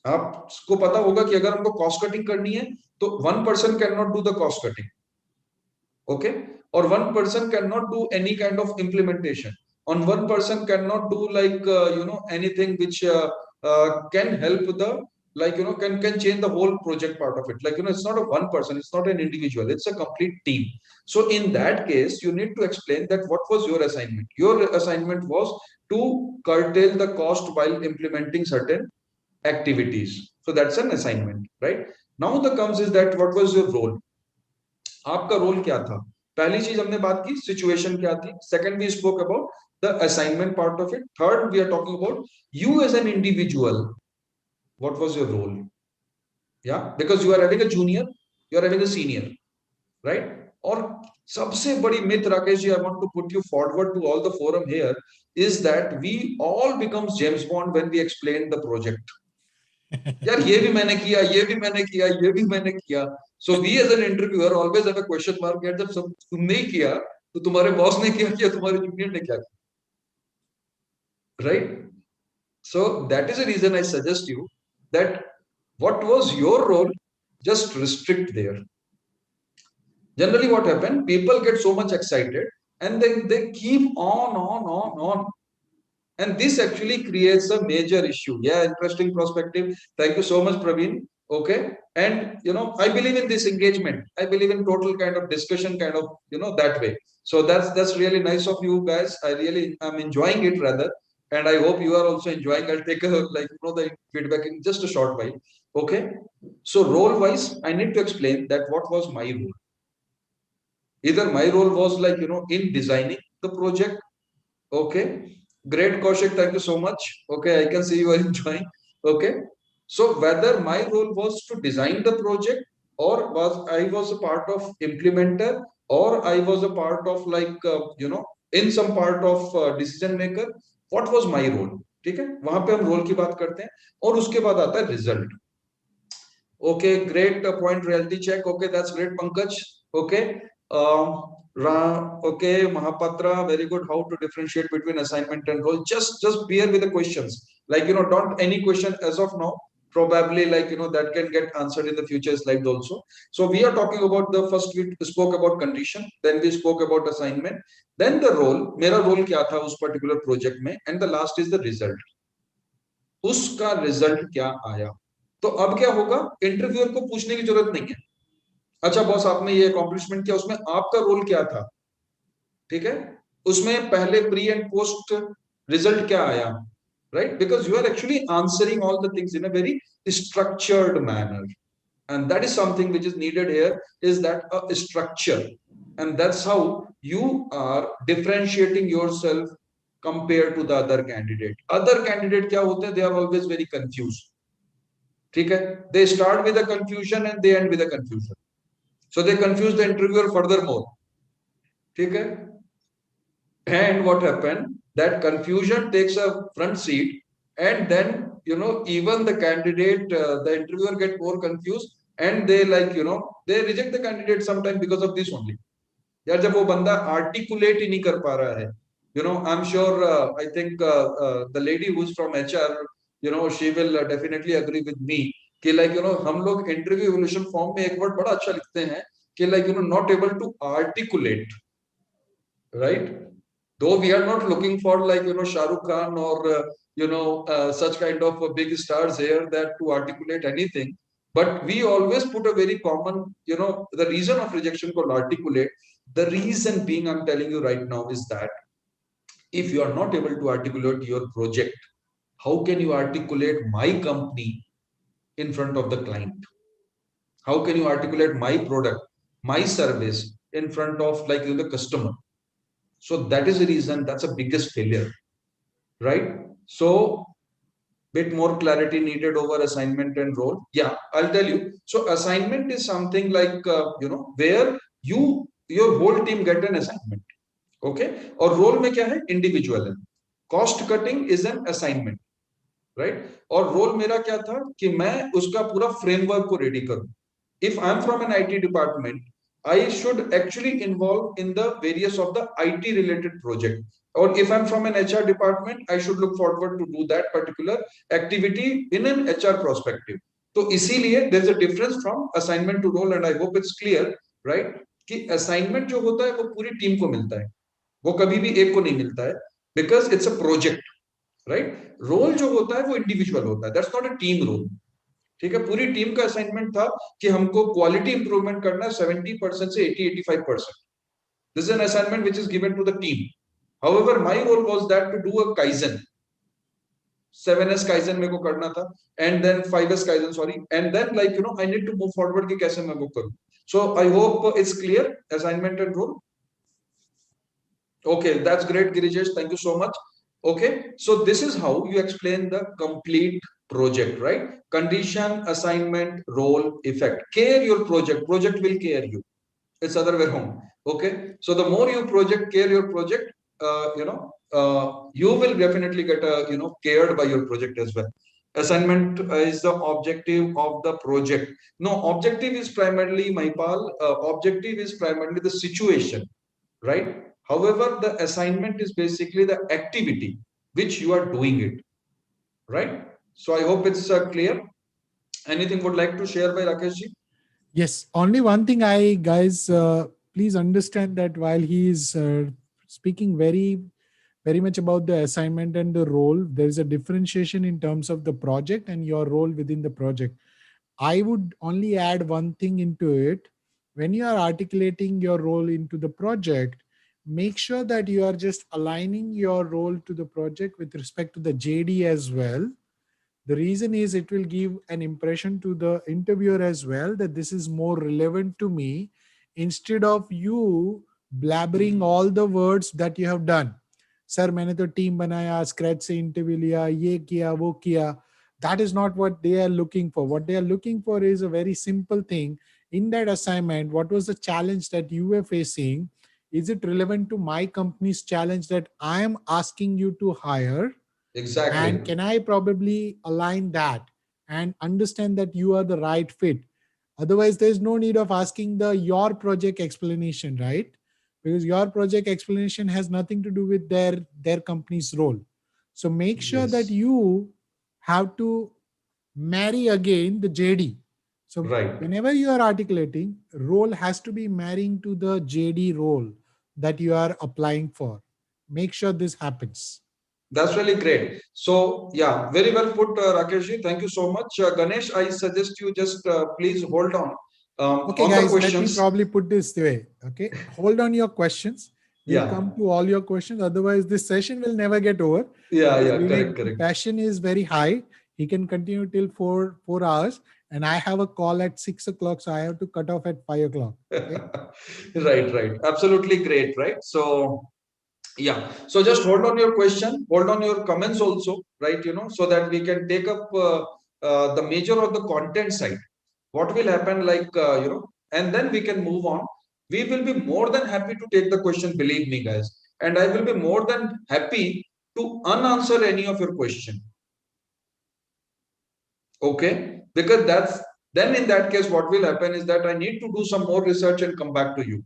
आपको पता होगा कि अगर हमको कॉस्ट कटिंग करनी है, तो one person cannot do the cost cutting. Okay, or one person cannot do any kind of implementation, on one person cannot do like you know, anything which can help the, like you know, can change the whole project part of it. Like you know, it's not a one person, it's not an individual, it's a complete team. So in that case, you need to explain that what was your assignment. Your assignment was to curtail the cost while implementing certain activities. So that's an assignment, right? Now the comes is that what was your role. आपका role क्या था. पहली चीज हमने बात की situation क्या थी. Second we spoke about the assignment part of it. Third we are talking about you as an individual, what was your role. या because you are having a junior, you are having a senior, right. और सबसे बड़ी myth, Rakesh ji, I want to put you forward to all the forum here, is that we all becomes James Bond when we explain the project. यार ये भी मैंने किया, ये भी मैंने किया, ये भी मैंने किया. So we as an interviewer always have a question mark, यार जब सब तुमने ही किया, तो तुम्हारे बॉस ने क्या किया, तुम्हारे जूनियर ने क्या किया, right? So that is the reason I suggest you that what was your role, just restrict there. Generally what happened, people get so much excited and then they keep on. And this actually creates a major issue. Yeah, interesting perspective. Thank you so much, Praveen. Okay, and you know, I believe in this engagement, I believe in total kind of discussion, kind of, you know, that way. So that's really nice of you guys. I really am enjoying it rather, and I hope you are also enjoying. I'll take a, like you know, the feedback in just a short while. Okay, so role wise, I need to explain that what was my role. Either my role was, like you know, in designing the project. Okay, great, Kaushik. Thank you so much. Okay, I can see you are enjoying. Okay, so whether my role was to design the project, or was I was a part of implementer, or I was a part of, like you know, in some part of decision maker, what was my role. ठीक है, वहां पे हम role की बात करते हैं, और उसके बाद आता है result. Okay, great point. Reality check. Okay, that's great, Pankaj. Okay. Okay, Mahapatra, very good. How to differentiate between assignment and role? Just bear with the questions. Like don't any question as of now. Probably that can get answered in the future slides also. So we are talking about the first we spoke about condition, then we spoke about assignment, then the role. मेरा role क्या था उस particular project में, and the last is the result. उसका result क्या आया? तो अब क्या होगा, इंटरव्यूअर को पूछने की जरूरत नहीं है, अच्छा बॉस आपने ये अकॉम्प्लिशमेंट किया, उसमें आपका रोल क्या था, ठीक है, उसमें पहले प्री एंड पोस्ट रिजल्ट क्या आया, right, because you are actually answering all the things in a very structured manner, and that is something which is needed here, is that a structure, and that's how you are differentiating yourself compared to the other candidate क्या होते हैं, they are always very confused, ठीक है, they start with a confusion and they end with a confusion, so they confuse the interviewer furthermore, ठीक है, and what happened, that confusion takes a front seat, and then even the candidate, the interviewer get more confused, and they they reject the candidate sometime because of this only. यार जब वो बंदा articulate ही नहीं कर पा रहा है, I'm sure, I think the lady who's from HR, she will definitely agree with me कि हम लोग interview evaluation form में एक word बड़ा अच्छा लिखते हैं कि not able to articulate, right? Though we are not looking for Shah Rukh Khan or such kind of big stars here that to articulate anything, but we always put a very common, the reason of rejection called articulate. The reason being, I'm telling you right now, is that if you are not able to articulate your project, how can you articulate my company in front of the client? How can you articulate my product, my service in front of the customer? So that is the reason, that's a biggest failure, right? So bit more clarity needed over assignment and role. Yeah, I'll tell you. So assignment is something like where your whole team get an assignment. Okay, और role में क्या है, individual है. Cost cutting is an assignment, right? और role मेरा क्या था कि मैं उसका पूरा framework को ready करूं. If I'm from an IT department, I should actually involve in the various of the IT related project. Or if I'm from an HR department, I should look forward to do that particular activity in an HR perspective. तो इसीलिए there's a difference from assignment to role, and I hope it's clear, right? कि assignment जो होता है वो पूरी team को मिलता है, वो कभी भी एक को नहीं मिलता है, because it's a project, right? Role जो होता है वो individual होता है, that's not a team role. ठीक है, पूरी टीम का असाइनमेंट था कि हमको क्वालिटी इंप्रूवमेंट करना है 70% से 80-85%. This is an assignment which is given to the team. However my role was that to do a kaizen, 7S kaizen मेरे को करना था, and then 5S kaizen, sorry, and then I need to move forward कि कैसे मैं वो करूं. So I hope it's clear, assignment and role. Okay, that's great, Girijesh. Thank you so much. Okay, so this is how you explain the complete project, right? Condition, assignment, role, effect. Care your project. Project will care you. It's other way around. Okay, so the more you care your project, you will definitely get cared by your project as well. Assignment is the objective of the project. No, objective is primarily, Maipal. Objective is primarily the situation, right? However, the assignment is basically the activity which you are doing it, right? So I hope it's clear. Anything would like to share by Rakesh ji? Yes, only one thing, I guys, please understand that while he is speaking very much about the assignment and the role, there is a differentiation in terms of the project and your role within the project. I would only add one thing into it. When you are articulating your role into the project, make sure that you are just aligning your role to the project with respect to the JD as well. The reason is it will give an impression to the interviewer as well that this is more relevant to me, instead of you blabbering all the words that you have done. Sir, मैंने तो team बनाया, scratch से interview लिया, ये किया, वो किया. That is not what they are looking for. What they are looking for is a very simple thing. In that assignment, what was the challenge that you were facing? Is it relevant to my company's challenge that I am asking you to hire? Exactly. And can I probably align that? and understand that you are the right fit. Otherwise, there's no need of asking the your project explanation, right? Because your project explanation has nothing to do with their company's role. So make sure that Yes. you have to marry again the JD. So Right. whenever you are articulating, role has to be marrying to the JD role that you are applying for. Make sure this happens. That's really great. So, yeah, very well put, Rakeshji. Thank you so much. Ganesh, I suggest you just please hold Okay, on the guys, let me questions. probably put this way. Okay, hold on your questions. We'll Yeah, come to all your questions. Otherwise, this session will never get over yeah, because yeah, correct, Vivek, correct. passion is very high. He can continue till 4 hours, and I have a call at 6 o'clock, so I have to cut off at 5 o'clock. Okay. Right, right. Absolutely great, right? So, yeah. So just hold on your question, hold on your comments also, right? So that we can take up the major of the content side. What will happen, like, and then we can move on. We will be more than happy to take the question, believe me, guys. And I will be more than happy to unanswer any of your question. Okay? Because then in that case, what will happen is that I need to do some more research and come back to you.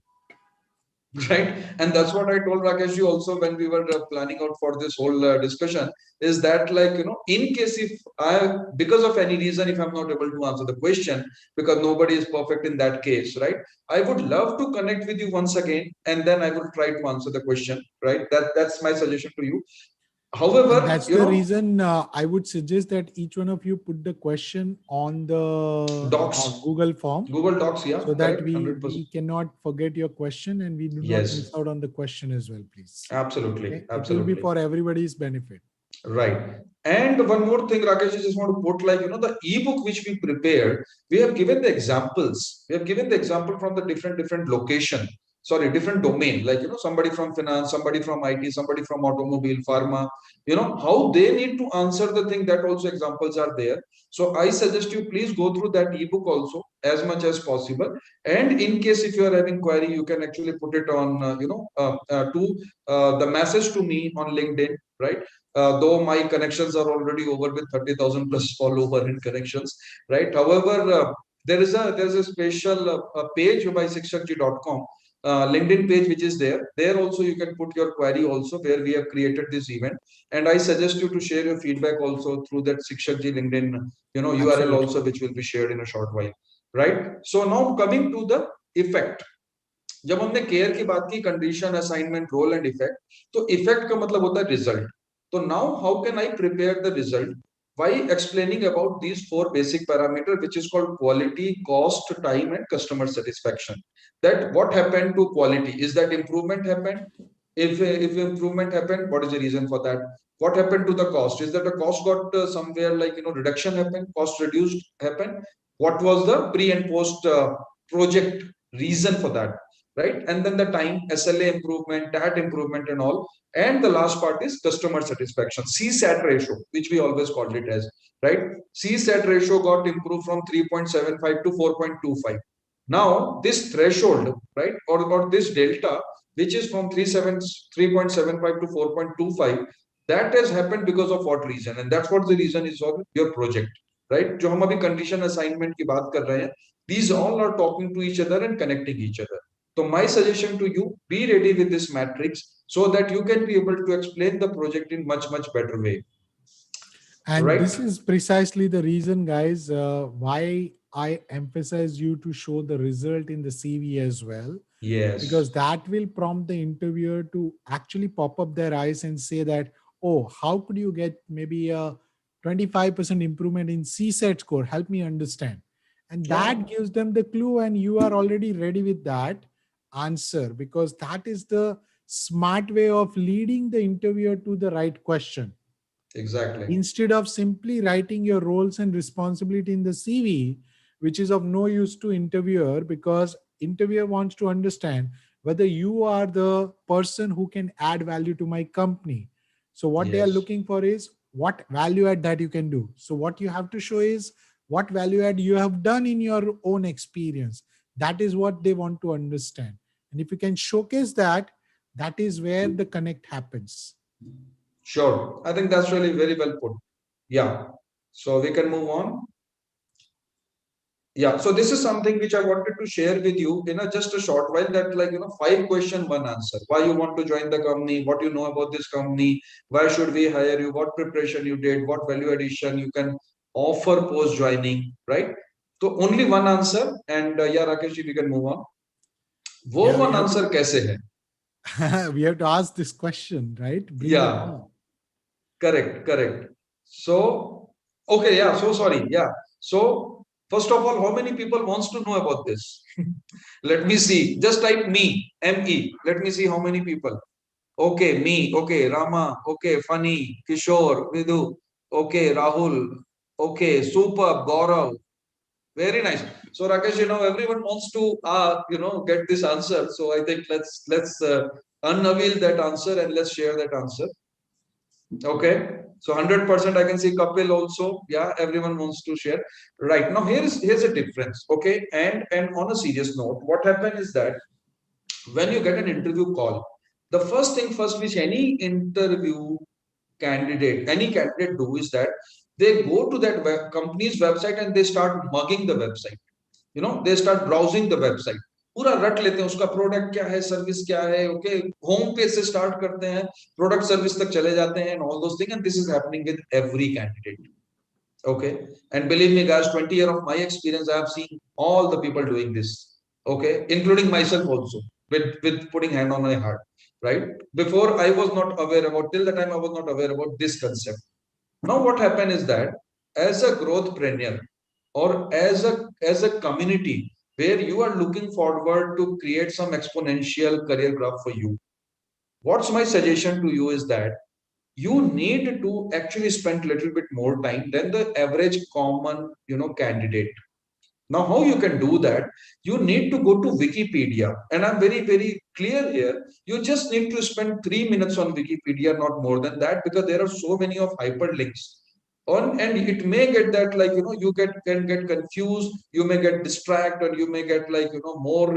Right, and that's what I told Rakesh you also when we were planning out for this whole discussion, is that, like, in case if I, because of any reason, if I'm not able to answer the question, because nobody is perfect in that case, right, I would love to connect with you once again, and then I will try to answer the question, right? That's my suggestion to you. And However, that's the reason I would suggest that each one of you put the question on the docs, Google form Google Docs, yeah, so that correct, we 100%. cannot forget your question and we do not miss Yes, out on the question as well, please. absolutely, Okay, it will be absolutely. for everybody's benefit. Right. And one more thing, Rakesh, I just want to put, like, the ebook which we prepared, we have given the examples. We have given the example from the different location, sorry, different domain, like, somebody from finance, somebody from IT, somebody from automobile, pharma, how they need to answer the thing, that also examples are there. So I suggest you please go through that ebook also as much as possible. And in case if you are having query, you can actually put it on, to the message to me on LinkedIn, right? Though my connections are already over with 30,000 plus follower in connections, right? However, there's a special page by shikshakji.com, LinkedIn page, which is there. There also you can put your query also, where we have created this event. And I suggest you to share your feedback also through that Shikshakji LinkedIn, URL Absolutely. also, which will be shared in a short while, right? So now coming to the effect. जब हमने care की बात की, condition, assignment, role and effect, तो effect का मतलब होता है रिजल्ट. तो now how can I prepare the result by explaining about these four basic parameters, which is called quality, cost, time, and customer satisfaction. That what happened to quality, is that improvement happened? If improvement happened, what is the reason for that? What happened to the cost? Is that the cost got somewhere, like, reduction happened, cost reduced happened? What was the pre and post project reason for that, right? And then the time, SLA improvement, TAT improvement, and all. And the last part is customer satisfaction, CSAT ratio, which we always called it as, right? CSAT ratio got improved from 3.75 to 4.25. Now this threshold, right, or this delta, which is from 3.75 to 4.25, that has happened because of what reason? And that's what the reason is of your project, right? जो हम अभी condition assignment की बात कर रहे हैं, these all are talking to each other and connecting each other. So my suggestion to you, be ready with this matrix so that you can be able to explain the project in much better way, And right? this is precisely the reason, guys, why I emphasize you to show the result in the CV as well, Yes. because that will prompt the interviewer to actually pop up their eyes and say that, oh, how could you get maybe a 25% improvement in CSAT score? Help me understand. And Yeah, that gives them the clue, and you are already ready with that answer, because that is the smart way of leading the interviewer to the right question. exactly. Instead of simply writing your roles and responsibility in the CV, which is of no use to interviewer, because interviewer wants to understand whether you are the person who can add value to my company. So what they are Yes. looking for is what value add that you can do. So what you have to show is what value add you have done in your own experience. That is what they want to understand. And if you can showcase that, that is where the connect happens. Sure. I think that's really very well put. Yeah. So we can move on. Yeah, so this is something which I wanted to share with you in just a short while, that like, 5 question, one answer. Why you want to join the company, what you know about this company, why should we hire you, what preparation you did, what value addition you can offer post joining, right? So only one answer, and yeah, Rakesh ji, we can move on. वो Yeah, we one have answer कैसे है? we have to ask this question, right? Bring the Yeah, key. correct, correct. So, okay, yeah, so sorry. Yeah. So, first of all, how many people wants to know about this? Let me see. Just type me, M-E. Let me see how many people. Okay, me. Okay, Rama. Okay, Funny, Kishore, Vidhu. Okay, Rahul. Okay, super, Gaurav. Very nice. So Rakesh, everyone wants to, get this answer. So I think let's unveil that answer and let's share that answer. Okay. So 100% I can see Kapil also. Yeah, everyone wants to share. Right. Now here's a difference. Okay. And on a serious note, what happened is that when you get an interview call, the first thing first which any candidate do is that they go to that company's website and they start mugging the website. They start browsing the website. पूरा रट लेते हैं उसका product क्या है, service क्या है. Okay, home page से स्टार्ट करते हैं, प्रोडक्ट सर्विस तक चले जाते हैं, all those thing, and this is happening with every candidate. Okay, and believe me guys, 20 year of my experience, I have seen all the people doing this. Okay, including myself also, with putting hand on my heart, right? Before I was not aware about, till the time I was not aware about this concept. Now what happened is that as a growthpreneur, or as a community where you are looking forward to create some exponential career graph for you, what's my suggestion to you is that you need to actually spend a little bit more time than the average common candidate. Now how you can do that? You need to go to Wikipedia, and I'm very very clear here. You just need to spend 3 minutes on Wikipedia, not more than that, because there are so many of hyperlinks on, and it may get that, like, you can get confused, you may get distracted, or you may get, like, more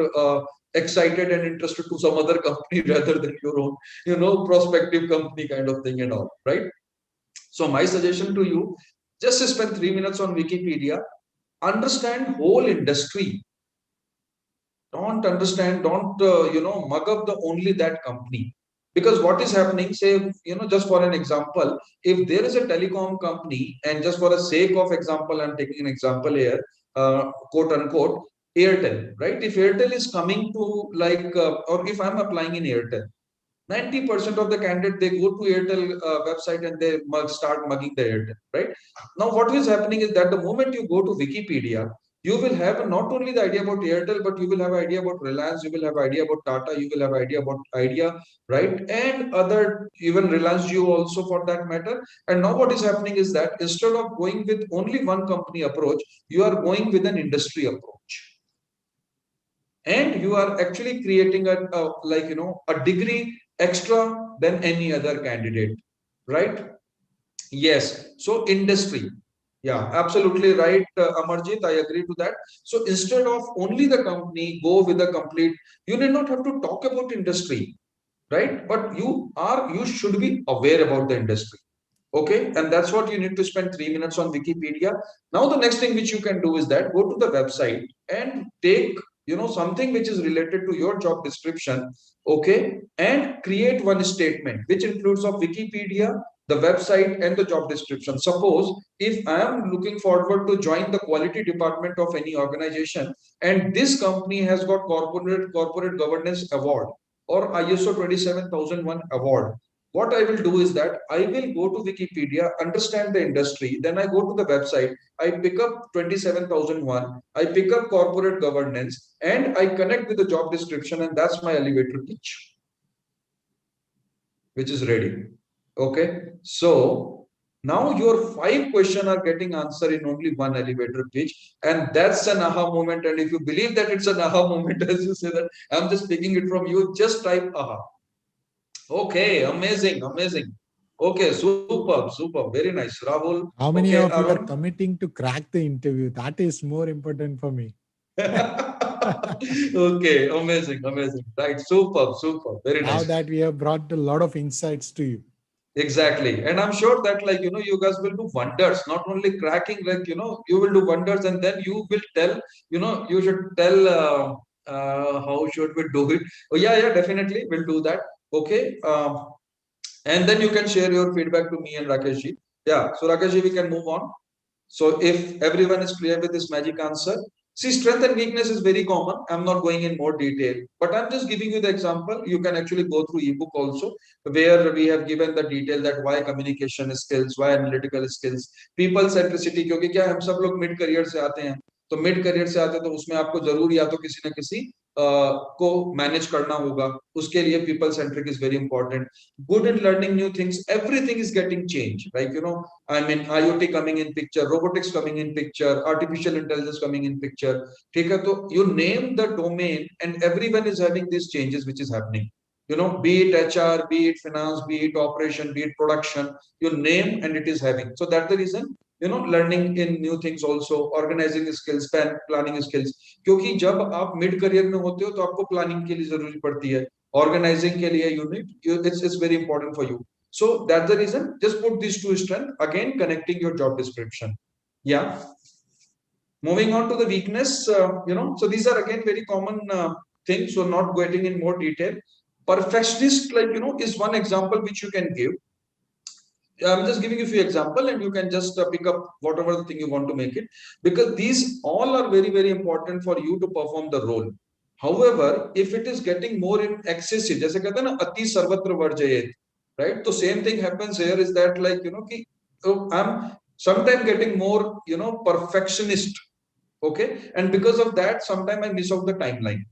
excited and interested to some other company rather than your own prospective company kind of thing and all, right? So my suggestion to you, just spend 3 minutes on Wikipedia, understand whole industry. Don't mug up the only that company. Because what is happening, say, just for an example, if there is a telecom company, and just for the sake of example, I'm taking an example here, quote unquote, Airtel, right? If Airtel is coming to, like, or if I'm applying in Airtel, 90% of the candidate, they go to Airtel website and they start mugging the Airtel, right? Now what is happening is that the moment you go to Wikipedia, you will have not only the idea about Airtel, but you will have idea about Reliance, you will have idea about Tata, you will have idea about Idea, right? And other, even Reliance Jio also, for that matter. And now what is happening is that instead of going with only one company approach, you are going with an industry approach, and you are actually creating a degree extra than any other candidate, right? Yes. So industry. Yeah, absolutely right, Amarjit, I agree to that. So instead of only the company, go with a complete, you need not have to talk about industry, right? But you should be aware about the industry. Okay, and that's what you need to spend 3 minutes on Wikipedia. Now the next thing which you can do is that go to the website and take something which is related to your job description. Okay, and create one statement which includes of Wikipedia, the website, and the job description. Suppose if I am looking forward to join the quality department of any organization, and this company has got corporate governance award or ISO 27001 award, what I will do is that I will go to Wikipedia, understand the industry, then I go to the website, I pick up 27001, I pick up corporate governance, and I connect with the job description, and that's my elevator pitch, which is ready. Okay, so now your 5 questions are getting answered in only one elevator pitch, and that's an aha moment. And if you believe that it's an aha moment, as you say that, I'm just taking it from you, just type aha. Okay, amazing, amazing. Okay, superb, superb. Very nice. Rahul. How Okay, many of you are Arun. committing to crack the interview? That is more important for me. Okay, amazing, amazing. Right, superb, superb. Very Now nice. that we have brought a lot of insights to you. Exactly. And I'm sure that, like, you guys will do wonders, not only cracking, like, you will do wonders, and then you will tell, you should tell how should we do it. Oh, yeah, yeah, definitely. We'll do that. Okay. And then you can share your feedback to me and Rakesh ji. Yeah. So, Rakesh ji, we can move on. So if everyone is clear with this magic answer, see, strength and weakness is very common. I'm not going in more detail, but I'm just giving you the example. You can actually go through ebook also, where we have given the detail that why communication skills, why analytical skills, people centricity. क्योंकि क्या हम सब लोग mid career से आते हैं, तो mid career से आते हैं तो उसमें आपको जरूर या तो किसी न किसी को मैनेज करना होगा. उसके लिए people centric is very important. Good in learning new things. Everything is getting changed. Like, I mean, IoT coming in picture, robotics coming in picture, artificial intelligence coming in picture. ठीक है, तो you name the domain, and everyone is having these changes which is happening. Be it HR, be it finance, be it operation, be it production. You name and it is having. So that's the reason. Learning in new things also, organizing skills, planning skills. क्योंकि जब आप mid career में होते हो तो आपको planning के लिए जरूरी पड़ती है, ऑर्गेनाइजिंग के लिए it's very important for you. So that's the reason. Just put these two strengths again, connecting your job description. Yeah. Moving on to the weakness, so these are again very common things. So not getting in more detail. Perfectionist, like, is one example which you can give. I'm just giving you a few example, and you can just pick up whatever the thing you want to make it, because these all are very, very important for you to perform the role. However, if it is getting more in excessive, जैसे कहते हैं ना अति सर्वत्र वर्जयेत, right? So same thing happens here, is that, like, कि I'm sometimes getting more, perfectionist, okay, and because of that, sometimes I miss out the timeline.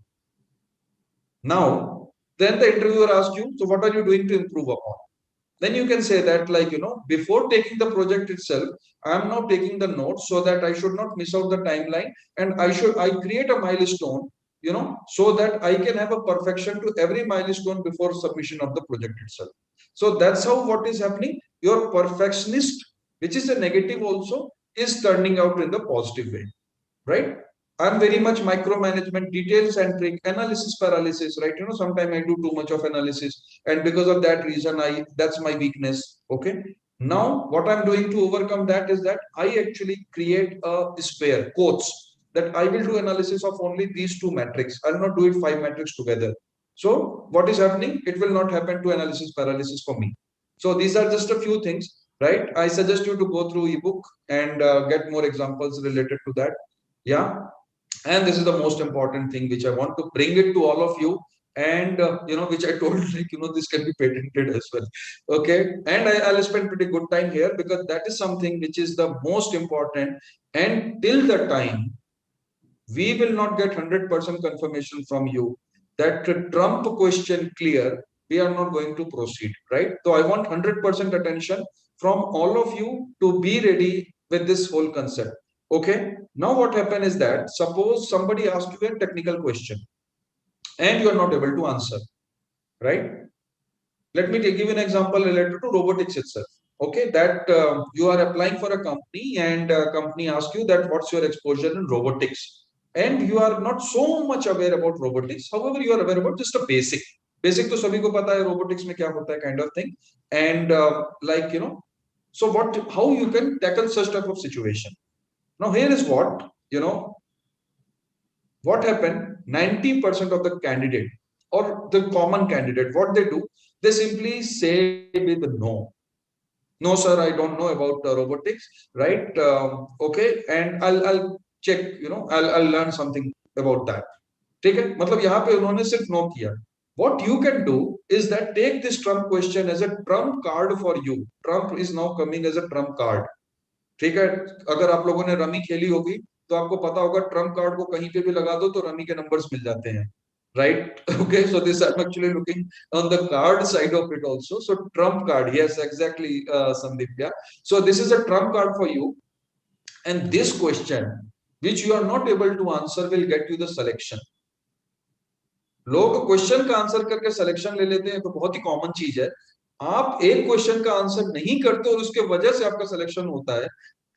Now, then the interviewer asks you, so what are you doing to improve upon? Then you can say that, like, before taking the project itself, I am now taking the notes so that I should not miss out the timeline, and I create a milestone, so that I can have a perfection to every milestone before submission of the project itself. So that's how what is happening. Your perfectionist, which is a negative also, is turning out in the positive way, right? I'm very much micromanagement, detail centric, analysis paralysis, right? Sometimes I do too much of analysis, and because of that reason, that's my weakness. Okay. Now, what I'm doing to overcome that is that I actually create a spare quotes that I will do analysis of only these two metrics. I'll not do it 5 metrics together. So, what is happening? It will not happen to analysis paralysis for me. So, these are just a few things, right? I suggest you to go through ebook and get more examples related to that. Yeah. And this is the most important thing which I want to bring it to all of you, and which I told, like, this can be patented as well. Okay. And I'll spend pretty good time here, because that is something which is the most important. And till the time we will not get 100% confirmation from you that Trump question clear, we are not going to proceed, right? So I want 100% attention from all of you to be ready with this whole concept. Okay. Now what happened is that, suppose somebody asks you a technical question and you are not able to answer, right? Let me give you an example related to robotics itself. Okay, that you are applying for a company, and a company asks you that what's your exposure in robotics, and you are not so much aware about robotics. However, you are aware about just a basic. Basic तो सभी को पता है robotics में क्या होता है, kind of thing. And like, so how you can tackle such type of situation. Now here is what happened. 90% of the candidate, or the common candidate, what they do, they simply say with no. No, sir, I don't know about robotics, right? Okay, and I'll check, I'll learn something about that. ठीक है, मतलब यहाँ पे उन्होंने सिर्फ no किया. What you can do is that take this Trump question as a trump card for you. Trump is now coming as a trump card. ठीक है, अगर आप लोगों ने रमी खेली होगी तो आपको पता होगा ट्रम्प कार्ड को कहीं पे भी लगा दो तो रमी के नंबर्स मिल जाते हैं, right? Okay, so this I'm actually looking on the card side of it also. So trump card, yes, exactly, Sandeep. Yeah, so this is a trump card for you, and this question which you are not able to answer will get you the selection. लोग question का answer करके selection ले लेते हैं, तो बहुत ही common चीज है. आप एक क्वेश्चन का आंसर नहीं करते और उसके वजह से आपका सिलेक्शन होता है.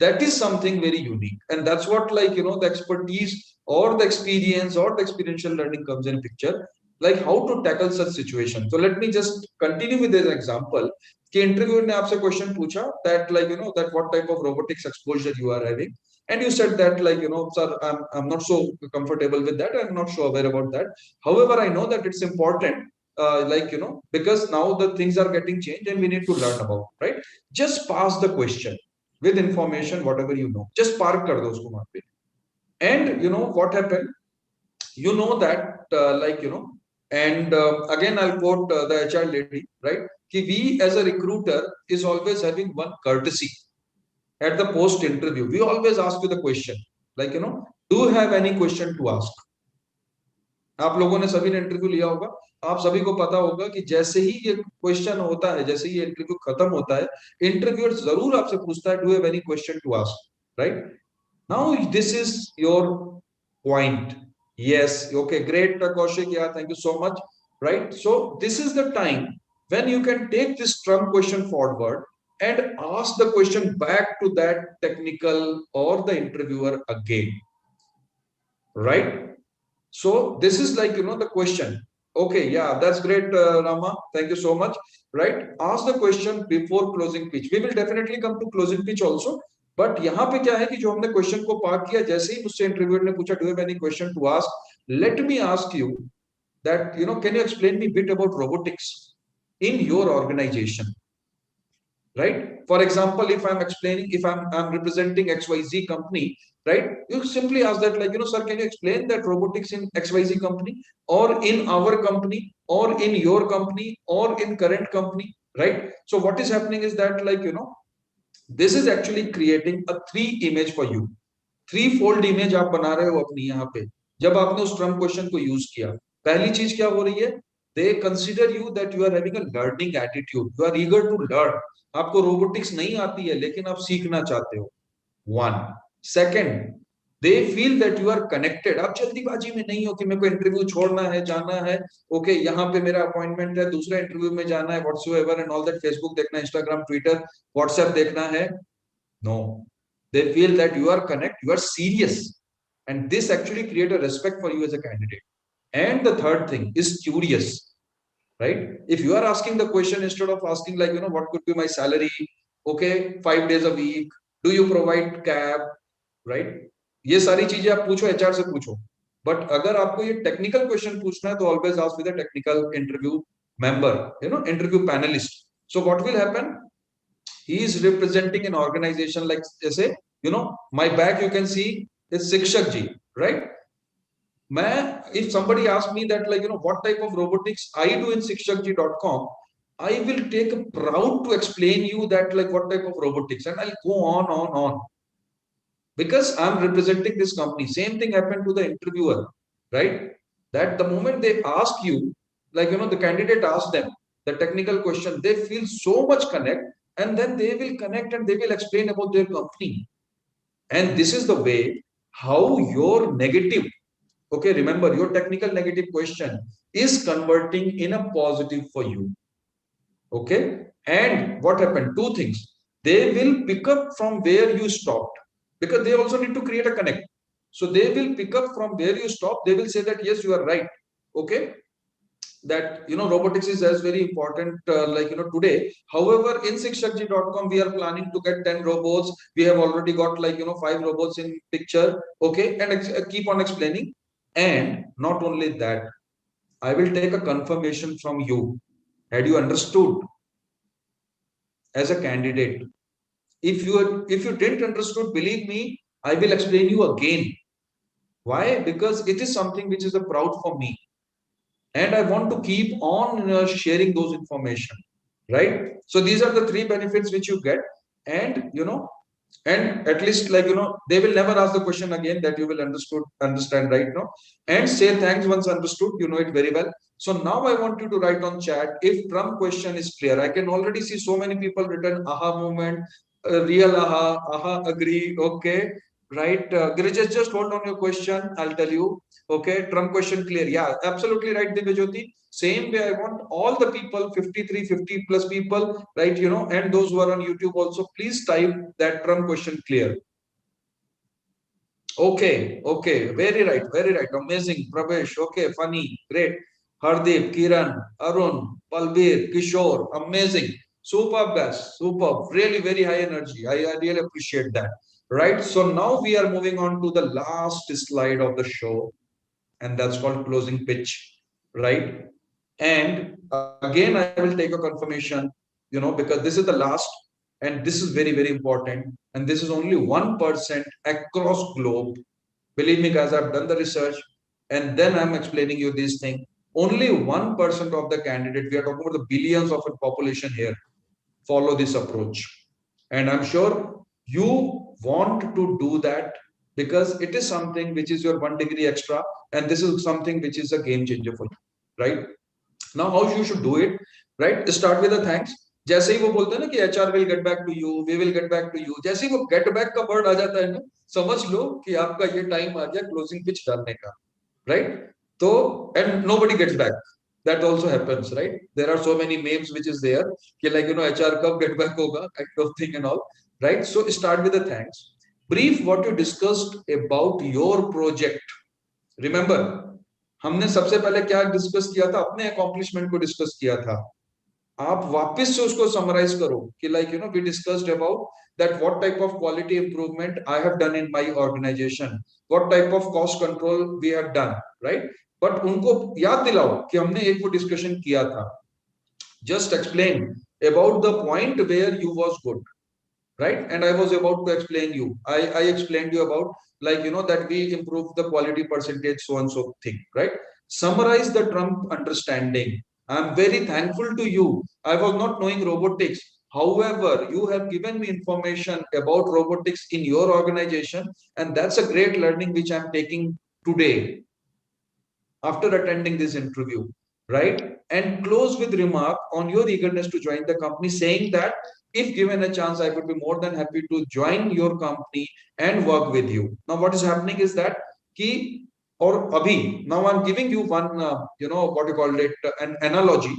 That is something very unique, and that's what, like, the expertise or the experience or the experiential learning comes in picture. like how to tackle such situation. So let me just continue with this example. कि interviewer ने आपसे question पूछा that like that what type of robotics exposure you are having, and you said that like sir, I'm not so comfortable with that, I'm not so aware about that. However, I know that it's important, like because now the things are getting changed and we need to learn about, right? Just pass the question with information whatever you know, just park kar do usko wahan pe. And what happened, that and again I'll quote the HR lady, right? Ki we as a recruiter is always having one courtesy at the post interview. We always ask you the question, like do you have any question to ask? आप लोगों ने सभी ने interview लिया होगा, आप सभी को पता होगा कि जैसे ही ये क्वेश्चन होता है, जैसे ही ये इंटरव्यू खत्म होता है, इंटरव्यूअर जरूर आपसे पूछता है, do have any question to ask, right? Now this is your point. Yes, okay, great, Kaushik. Yeah, thank you so much. Right. So this is the time when you can take this trump question forward and ask the question back to that technical or the interviewer again. Right. So this is like, the question. Okay, yeah, that's great, Rama. Thank you so much. Right? Ask the question before closing pitch. We will definitely come to closing pitch also. But यहाँ पे क्या है कि जो हमने question को park किया, जैसे ही मुझसे इंटरव्यूअर ने पूछा, do you have any question to ask, let me ask you that can you explain me a bit about robotics in your organization? Right? For example, if I'm explaining, if I'm representing XYZ company, right? You simply ask that, like, sir, can you explain that robotics in XYZ company, or in our company, or in your company, or in current company, right? So what is happening is that, like, this is actually creating a three image for you. Three fold image आप बना रहे हो अपनी यहाँ पे, जब आपने उस ट्रम्प क्वेश्चन को यूज किया. पहली चीज क्या हो रही है, they consider you that you are having a learning attitude, you are eager to learn. आपको रोबोटिक्स नहीं आती है लेकिन आप सीखना चाहते हो. One. Second, they feel that you are connected. आप जल्दीबाजी में नहीं हो कि मेरे को इंटरव्यू छोड़ना है, जाना है, ओके, यहाँ पे मेरा अपॉइंटमेंट है, दूसरा इंटरव्यू में जाना है, whatsoever and all that, Facebook देखना, इंस्टाग्राम, ट्विटर, व्हाट्सएप देखना है. No, they feel that you are connect, you are serious, and this actually create a respect for you as a candidate. And the third thing is curious, right? If you are asking the question instead of asking like what could be my salary, okay, 5 days a week, do you provide cab, right? ये सारी चीजें आप पूछो, HR से पूछो. But अगर आपको ये टेक्निकल क्वेश्चन पूछना है तो always ask with a technical interview member, interview panelist. So what will happen, he is representing an organization like, जैसे my back you can see is Shikshak ji, right? If somebody asks me that like what type of robotics I do in shikshakji.com, I will take a proud to explain you that like what type of robotics, and I'll go on because I'm representing this company. Same thing happened to the interviewer, right? That the moment they ask you, like the candidate asks them the technical question, they feel so much connect, and then they will connect and they will explain about their company. And this is the way how your negative, okay, remember your technical negative question is converting in a positive for you. Okay. And what happened? Two things. They will pick up from where you stopped, because they also need to create a connect. So they will pick up from where you stopped. They will say that, yes, you are right. Okay. That, robotics is as very important, like, today. However, in shikshakji.com, we are planning to get 10 robots. We have already got like, 5 robots in picture. Okay. And keep on explaining. And not only that, I will take a confirmation from you. Had you understood as a candidate? If you didn't understood, believe me, I will explain you again. Why? Because it is something which is a proud for me, and I want to keep on sharing those information, right? So these are the three benefits which you get. And and at least like they will never ask the question again that you will understand right now, and say thanks once understood, you know it very well. So now I want you to write on chat if trump question is clear. I can already see so many people written aha moment, real aha agree, okay, right? Girish, just hold on your question, I'll tell you. Okay, trump question clear. Yeah, absolutely right, Divyajyoti. Same way, I want all the people, 53, 50 plus people, right? And those who are on YouTube also, please type that Trump question clear. Okay, very right, amazing, Pravesh. Okay, funny, great. Hardeep, Kiran, Arun, Palbir, Kishore, amazing. Superb guys, superb. Really very high energy. I really appreciate that. Right. So now we are moving on to the last slide of the show, and that's called closing pitch. Right. And again, I will take a confirmation, because this is the last, and this is very, very important. And this is only 1% across globe. Believe me, guys, I've done the research, and then I'm explaining you this thing. Only 1% of the candidate, we are talking about the billions of a population here, follow this approach. And I'm sure you want to do that because it is something which is your 1 degree extra, and this is something which is a game changer for you, right? Now how you should do it, right? Start with a thanks. जैसे ही वो बोलते हैं ना कि HR will get back to you, we will get back to you, जैसे ही वो get back का word आ जाता है ना, समझ लो कि आपका ये टाइम आ गया क्लोजिंग पिच डालने का, right? So, and nobody gets back. That also happens, right? There are so many memes which is there कि like HR कब get back होगा kind of thing and all, right? So start with the thanks. Brief what you discussed about your project. Remember, हमने सबसे पहले क्या discuss किया था? अपने अकॉम्प्लिशमेंट को डिस्कस किया था. आप वापस से उसको समराइज करो कि like we discussed about that what type of quality improvement I have done in my organization, what type of cost control we have done, right? But उनको याद दिलाओ कि हमने एक वो डिस्कशन किया था. Just explain about the point where you was good, right? And I was about to explain you. I explained you about like that we improve the quality percentage, so and so thing, right? Summarize the Trump understanding. I'm very thankful to you. I was not knowing robotics. However, you have given me information about robotics in your organization, and that's a great learning which I'm taking today after attending this interview, right? And close with remark on your eagerness to join the company, saying that if given a chance, I would be more than happy to join your company and work with you. Now, what is happening is that key or abhi. Now, I'm giving you one, what you call it, an analogy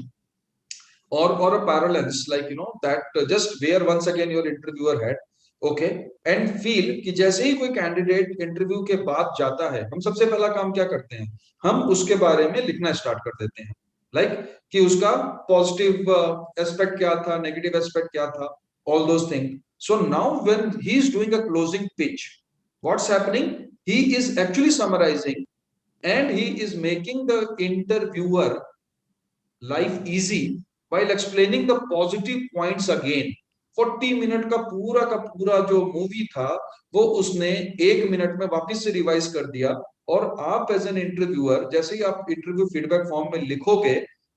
or a parallels, like that just where once again your interviewer had, okay, and feel कि जैसे ही कोई candidate interview के बाद जाता है, हम सबसे पहला काम क्या करते हैं? हम उसके बारे में लिखना स्टार्ट कर देते हैं, लाइक कि उसका पॉजिटिव एस्पेक्ट क्या था, नेगेटिव एस्पेक्ट क्या था, all those things. So now when he is doing a closing pitch, what's happening? He is actually summarizing, and he is making the interviewer life easy while explaining the positive points again. 40 minute का पूरा जो movie था वो उसने 1 minute में वापस से revise कर दिया. और आप एज एन इंटरव्यूअर जैसे ही आप इंटरव्यू फीडबैक फॉर्म में लिखोगे,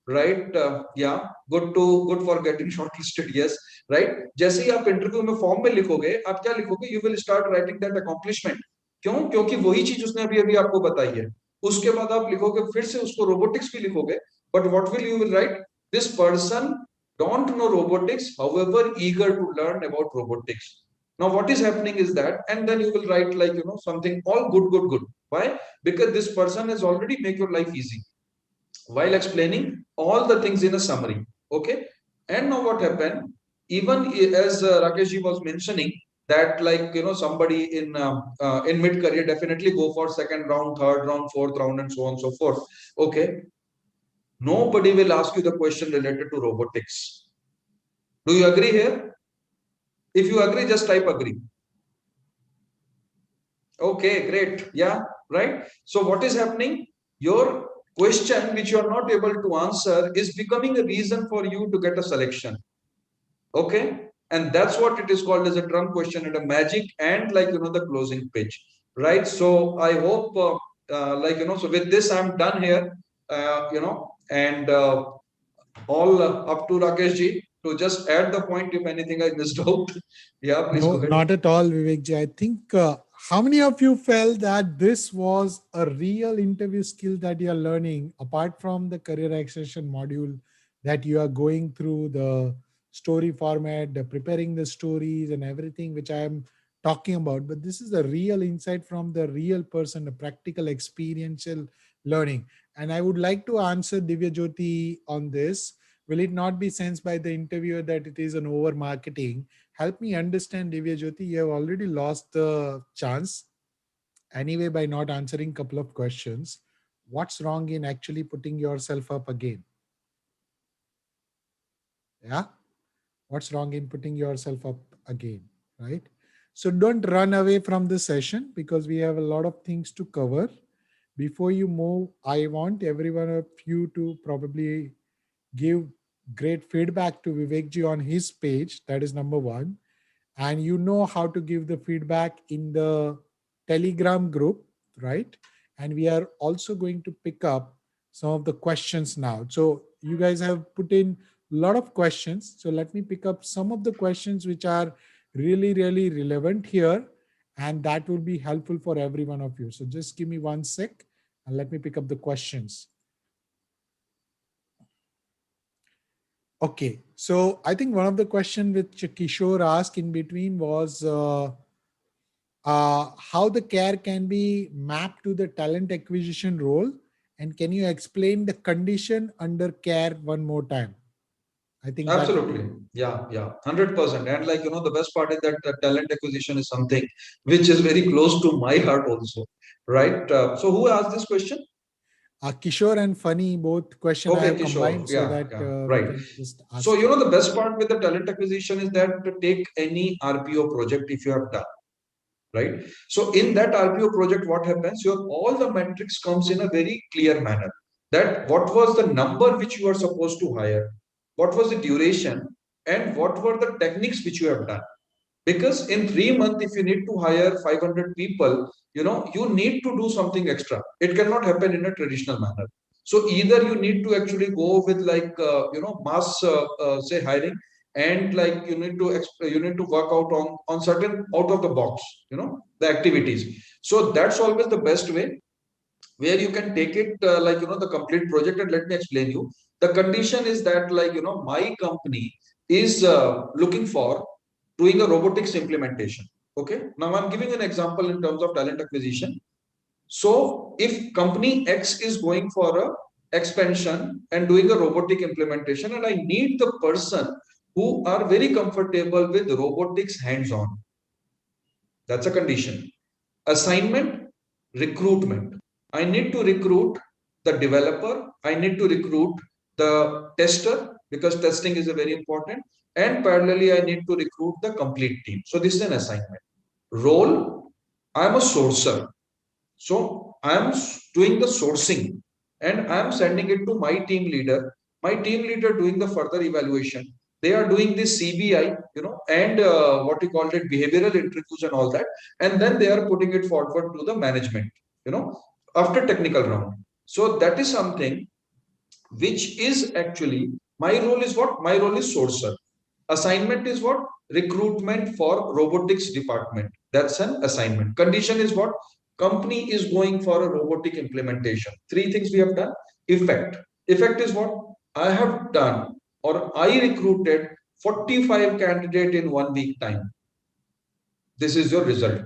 राइट, या good for getting shortlisted, yes, right, जैसे ही आप इंटरव्यू में फॉर्म में लिखोगे, आप क्या लिखोगे? You will start writing that accomplishment. क्यों? क्योंकि वही चीज उसने अभी अभी आपको बताई है. उसके बाद आप लिखोगे, फिर से उसको रोबोटिक्स भी लिखोगे. But what will you will write? This person don't know robotics, however eager to learn about robotics. Now what is happening is that, and then you will write like something all good, good, good. Why? Because this person has already make your life easy while explaining all the things in a summary. Okay. And now what happened? Even as Rakesh ji was mentioning that like somebody in mid career definitely go for second round, third round, fourth round, and so on and so forth. Okay. Nobody will ask you the question related to robotics. Do you agree here? If you agree, just type agree. Okay, great. Yeah, right. So what is happening? Your question which you are not able to answer is becoming a reason for you to get a selection. Okay. And that's what it is called as a Trump question and a magic and like, the closing pitch. Right. So I hope so with this, I'm done here, and all up to Rakesh ji to just add the point if anything I missed out. Yeah, please go No, ahead. not at all, Vivek ji. I think how many of you felt that this was a real interview skill that you are learning apart from the career acceleration module that you are going through the story format, the preparing the stories and everything which I am talking about. But this is the real insight from the real person, the practical experiential learning. And I would like to answer Divya Jyoti on this. Will it not be sensed by the interviewer that it is an over marketing? Help me understand, Divya Jyoti, you have already lost the chance anyway by not answering couple of questions. what's wrong in actually putting yourself up again? Yeah. What's wrong in putting yourself up again, right? So don't run away from the session because we have a lot of things to cover. Before you move, I want every one of you to probably give great feedback to Vivekji on his page. That is number one. And you know how to give the feedback in the Telegram group, right? And we are also going to pick up some of the questions now. So you guys have put in a lot of questions. So let me pick up some of the questions which are really, really relevant here. And that will be helpful for every one of you. So just give me 1 sec and let me pick up the questions. Okay, so I think one of the questions which Kishore asked in between was how the care can be mapped to the talent acquisition role, and can you explain the condition under care one more time? I think that will be. Absolutely. Yeah, 100%. And like, the best part is that talent acquisition is something which is very close to my heart also, right? So who asked this question? Kishore and Funny, both question I Okay, have Kishore. combined so Yeah, that yeah, we right. can just So, ask you. the best part with the talent acquisition is that to take any RPO project if you have done, right? So in that RPO project, what happens? Your all the metrics comes in a very clear manner. That what was the number which you are supposed to hire, what was the duration, and what were the techniques which you have done. Because in 3 months, if you need to hire 500 people, you need to do something extra. It cannot happen in a traditional manner. So either you need to actually go with like mass say hiring, and like you need to work out on certain out of the box, the activities. So that's always the best way where you can take it like the complete project. And let me explain you. The condition is that like my company is looking for doing a robotics implementation. Okay, now I'm giving an example in terms of talent acquisition. So if company X is going for a expansion and doing a robotic implementation, and I need the person who are very comfortable with robotics hands on, that's a condition. Assignment, recruitment. I need to recruit the developer. I need to recruit the tester because testing is a very important. And parallelly, I need to recruit the complete team. So this is an assignment. Role, I'm a sourcer. So I'm doing the sourcing and I'm sending it to my team leader. My team leader doing the further evaluation. They are doing this CBI, and what you call it, behavioral interviews and all that. And then they are putting it forward to the management, after technical round. So that is something which is actually my role is what? My role is sourcer. Assignment is what? Recruitment for robotics department. That's an assignment. Condition is what? Company is going for a robotic implementation. Three things we have done. Effect. Effect is what? I have done or I recruited 45 candidate in 1 week time. This is your result.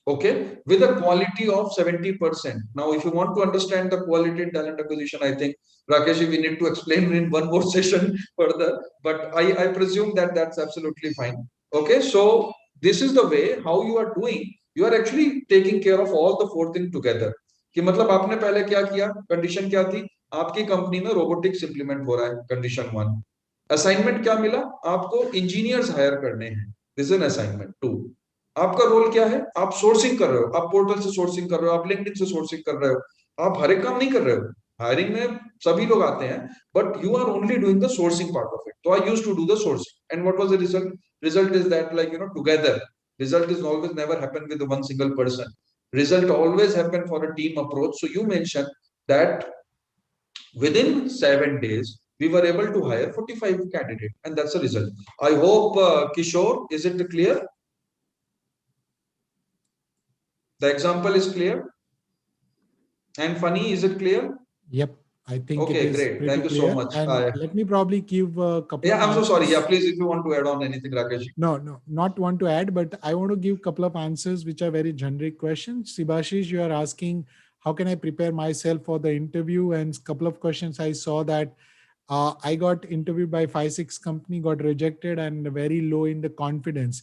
Okay, with a quality of 70%. Now if you want to understand the quality in talent acquisition, I think Rakesh, we need to explain in one more session further, but I presume that that's absolutely fine. Okay, so this is the way how you are doing. You are actually taking care of all the four things together. कि मतलब आपने पहले क्या किया, condition क्या थी, आपकी company में रोबोटिक्स इंप्लीमेंट हो रहा है, कंडीशन 1. असाइनमेंट क्या मिला आपको, इंजीनियर्स हायर करने हैं, दिस इज एन असाइनमेंट 2. आपका रोल क्या है, आप सोर्सिंग कर रहे हो, आप पोर्टल से सोर्सिंग कर रहे हो, आप लिंक्डइन से सोर्सिंग कर रहे हो. आप हर एक काम नहीं कर रहे हो. हायरिंग में सभी लोग आते हैं, but you are only doing the sourcing part of it. तो I used to do the sourcing. And what was the result? Result is that like together. Result is always never happen with one single person. Result always happen for a team approach. So you mentioned that within 7 days we were able to hire 45 candidates, and that's the result. I hope Kishore, is it clear? The example is clear. And Funny, is it clear? Yep, I think it Okay, is great. pretty Thank you so clear. much. And let me probably give a couple of Yeah, I'm so sorry. Yeah, answers. please, if you want to add on anything, Rakesh. No, no, not want to add, but I want to give a couple of answers which are very generic questions. Sibashish, you are asking, how can I prepare myself for the interview? And a couple of questions I saw that I got interviewed by 5, 6 company, got rejected and very low in the confidence.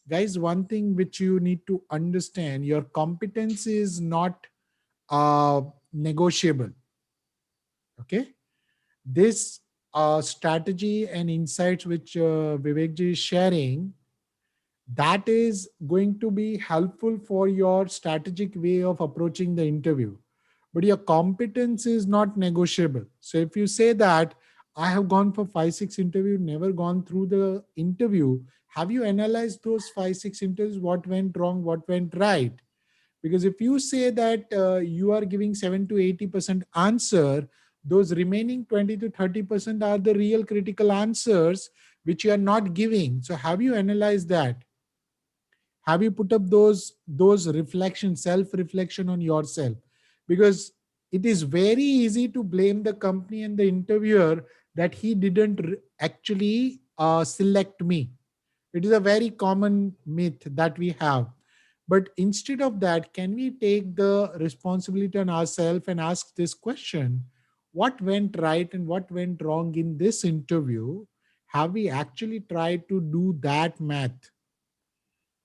Guys, one thing which you need to understand, your competence is not negotiable. Okay, this strategy and insights which Vivekji is sharing, that is going to be helpful for your strategic way of approaching the interview, but your competence is not negotiable. So if you say that I have gone for 5 6 interview, never gone through the interview, have you analyzed those 5 6 interviews, what went wrong, what went right? Because if you say that you are giving 7 to 80% answer, those remaining 20 to 30% are the real critical answers which you are not giving. So have you analyzed that? Have you put up those reflection, self reflection on yourself? Because it is very easy to blame the company and the interviewer that he didn't actually select me. It is a very common myth that we have. But instead of that, can we take the responsibility on ourselves and ask this question: what went right and what went wrong in this interview? Have we actually tried to do that math?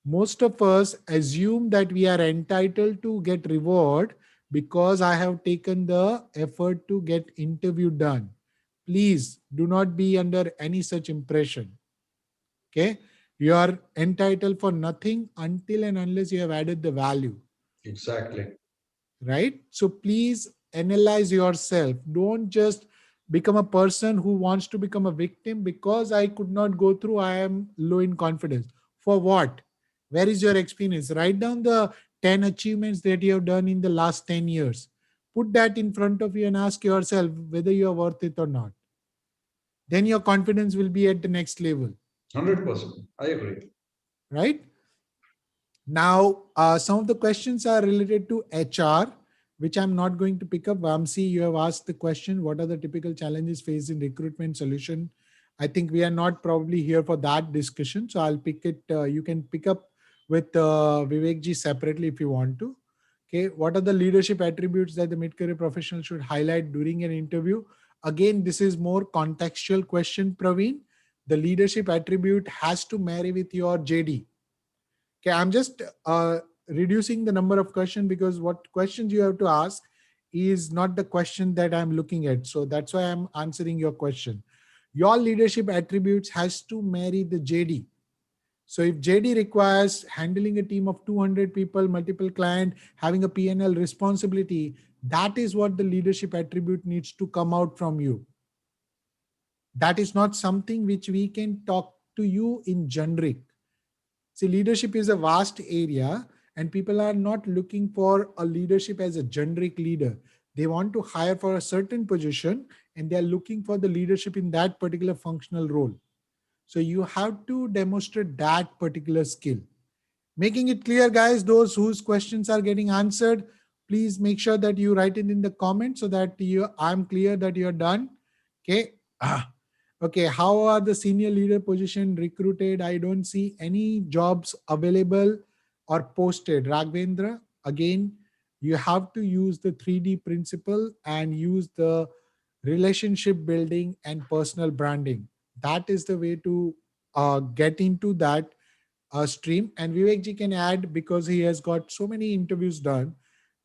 Most of us assume that we are entitled to get reward because I have taken the effort to get interview done. Please do not be under any such impression. Okay, you are entitled for nothing until and unless you have added the value. Exactly. Right? So please analyze yourself. Don't just become a person who wants to become a victim. Because I could not go through, I am low in confidence. For what? Where is your experience? Write down the 10 achievements that you have done in the last 10 years. Put that in front of you and ask yourself whether you are worth it or not. Then your confidence will be at the next level. 100%. I agree. Right? Now, some of the questions are related to HR, which I'm not going to pick up. Vamsi, you have asked the question, what are the typical challenges faced in recruitment solution? I think we are not probably here for that discussion. So I'll pick it. You can pick up with Vivekji separately if you want to. Okay. What are the leadership attributes that the mid-career professional should highlight during an interview? Again, this is more contextual question, Praveen. The leadership attribute has to marry with your JD. Okay, I'm just reducing the number of questions because what questions you have to ask is not the question that I'm looking at. So that's why I'm answering your question. Your leadership attributes has to marry the JD. So if JD requires handling a team of 200 people, multiple client, having a P&L responsibility, that is what the leadership attribute needs to come out from you. That is not something which we can talk to you in generic. See, leadership is a vast area, and people are not looking for a leadership as a generic leader. They want to hire for a certain position and they are looking for the leadership in that particular functional role. So you have to demonstrate that particular skill. Making it clear, guys, those whose questions are getting answered, please make sure that you write it in the comments so that I'm clear that you're done. Okay. Okay, how are the senior leader position recruited? I don't see any jobs available or posted. Raghavendra, again, you have to use the 3D principle and use the relationship building and personal branding. That is the way to get into that stream. And Vivekji can add because he has got so many interviews done.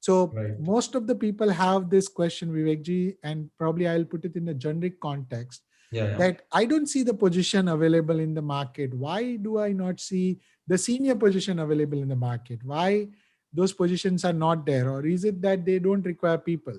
So Right. most of the people have this question, Vivekji, and probably I'll put it in a generic context Yeah, yeah. that I don't see the position available in the market. Why do I not see the senior position available in the market? Why those positions are not there? Or is it that they don't require people?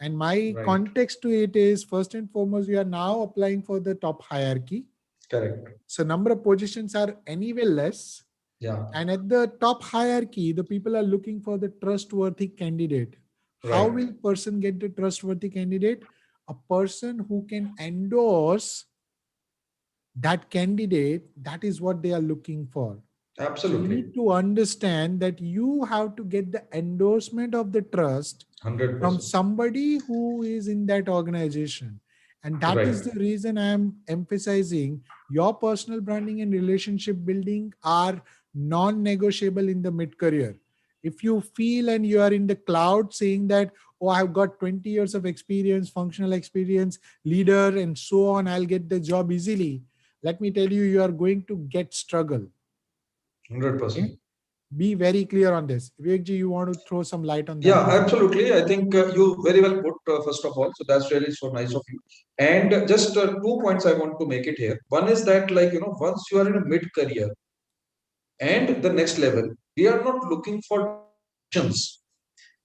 And my Right. context to it is, first and foremost, we are now applying for the top hierarchy. Correct. So number of positions are anyway less. Yeah. And at the top hierarchy, the people are looking for the trustworthy candidate. How Right. will person get the trustworthy candidate? A person who can endorse that candidate. That is what they are looking for. So you Absolutely. need to understand that you have to get the endorsement of the trust from 100%. somebody who is in that organization. And that Right. is the reason I am emphasizing your personal branding and relationship building are non-negotiable in the mid-career. If you feel and you are in the cloud saying that, oh, I've got 20 years of experience, functional experience, leader, and so on, I'll get the job easily. Let me tell you, you are going to get struggle. Okay? 100%. Be very clear on this. Vivekji, you want to throw some light on Yeah, that as well? absolutely. I think you very well put, first of all. So that's really so nice of you. And just 2 points I want to make it here. One is that, like, once you are in a mid career and the next level, we are not looking for transactions.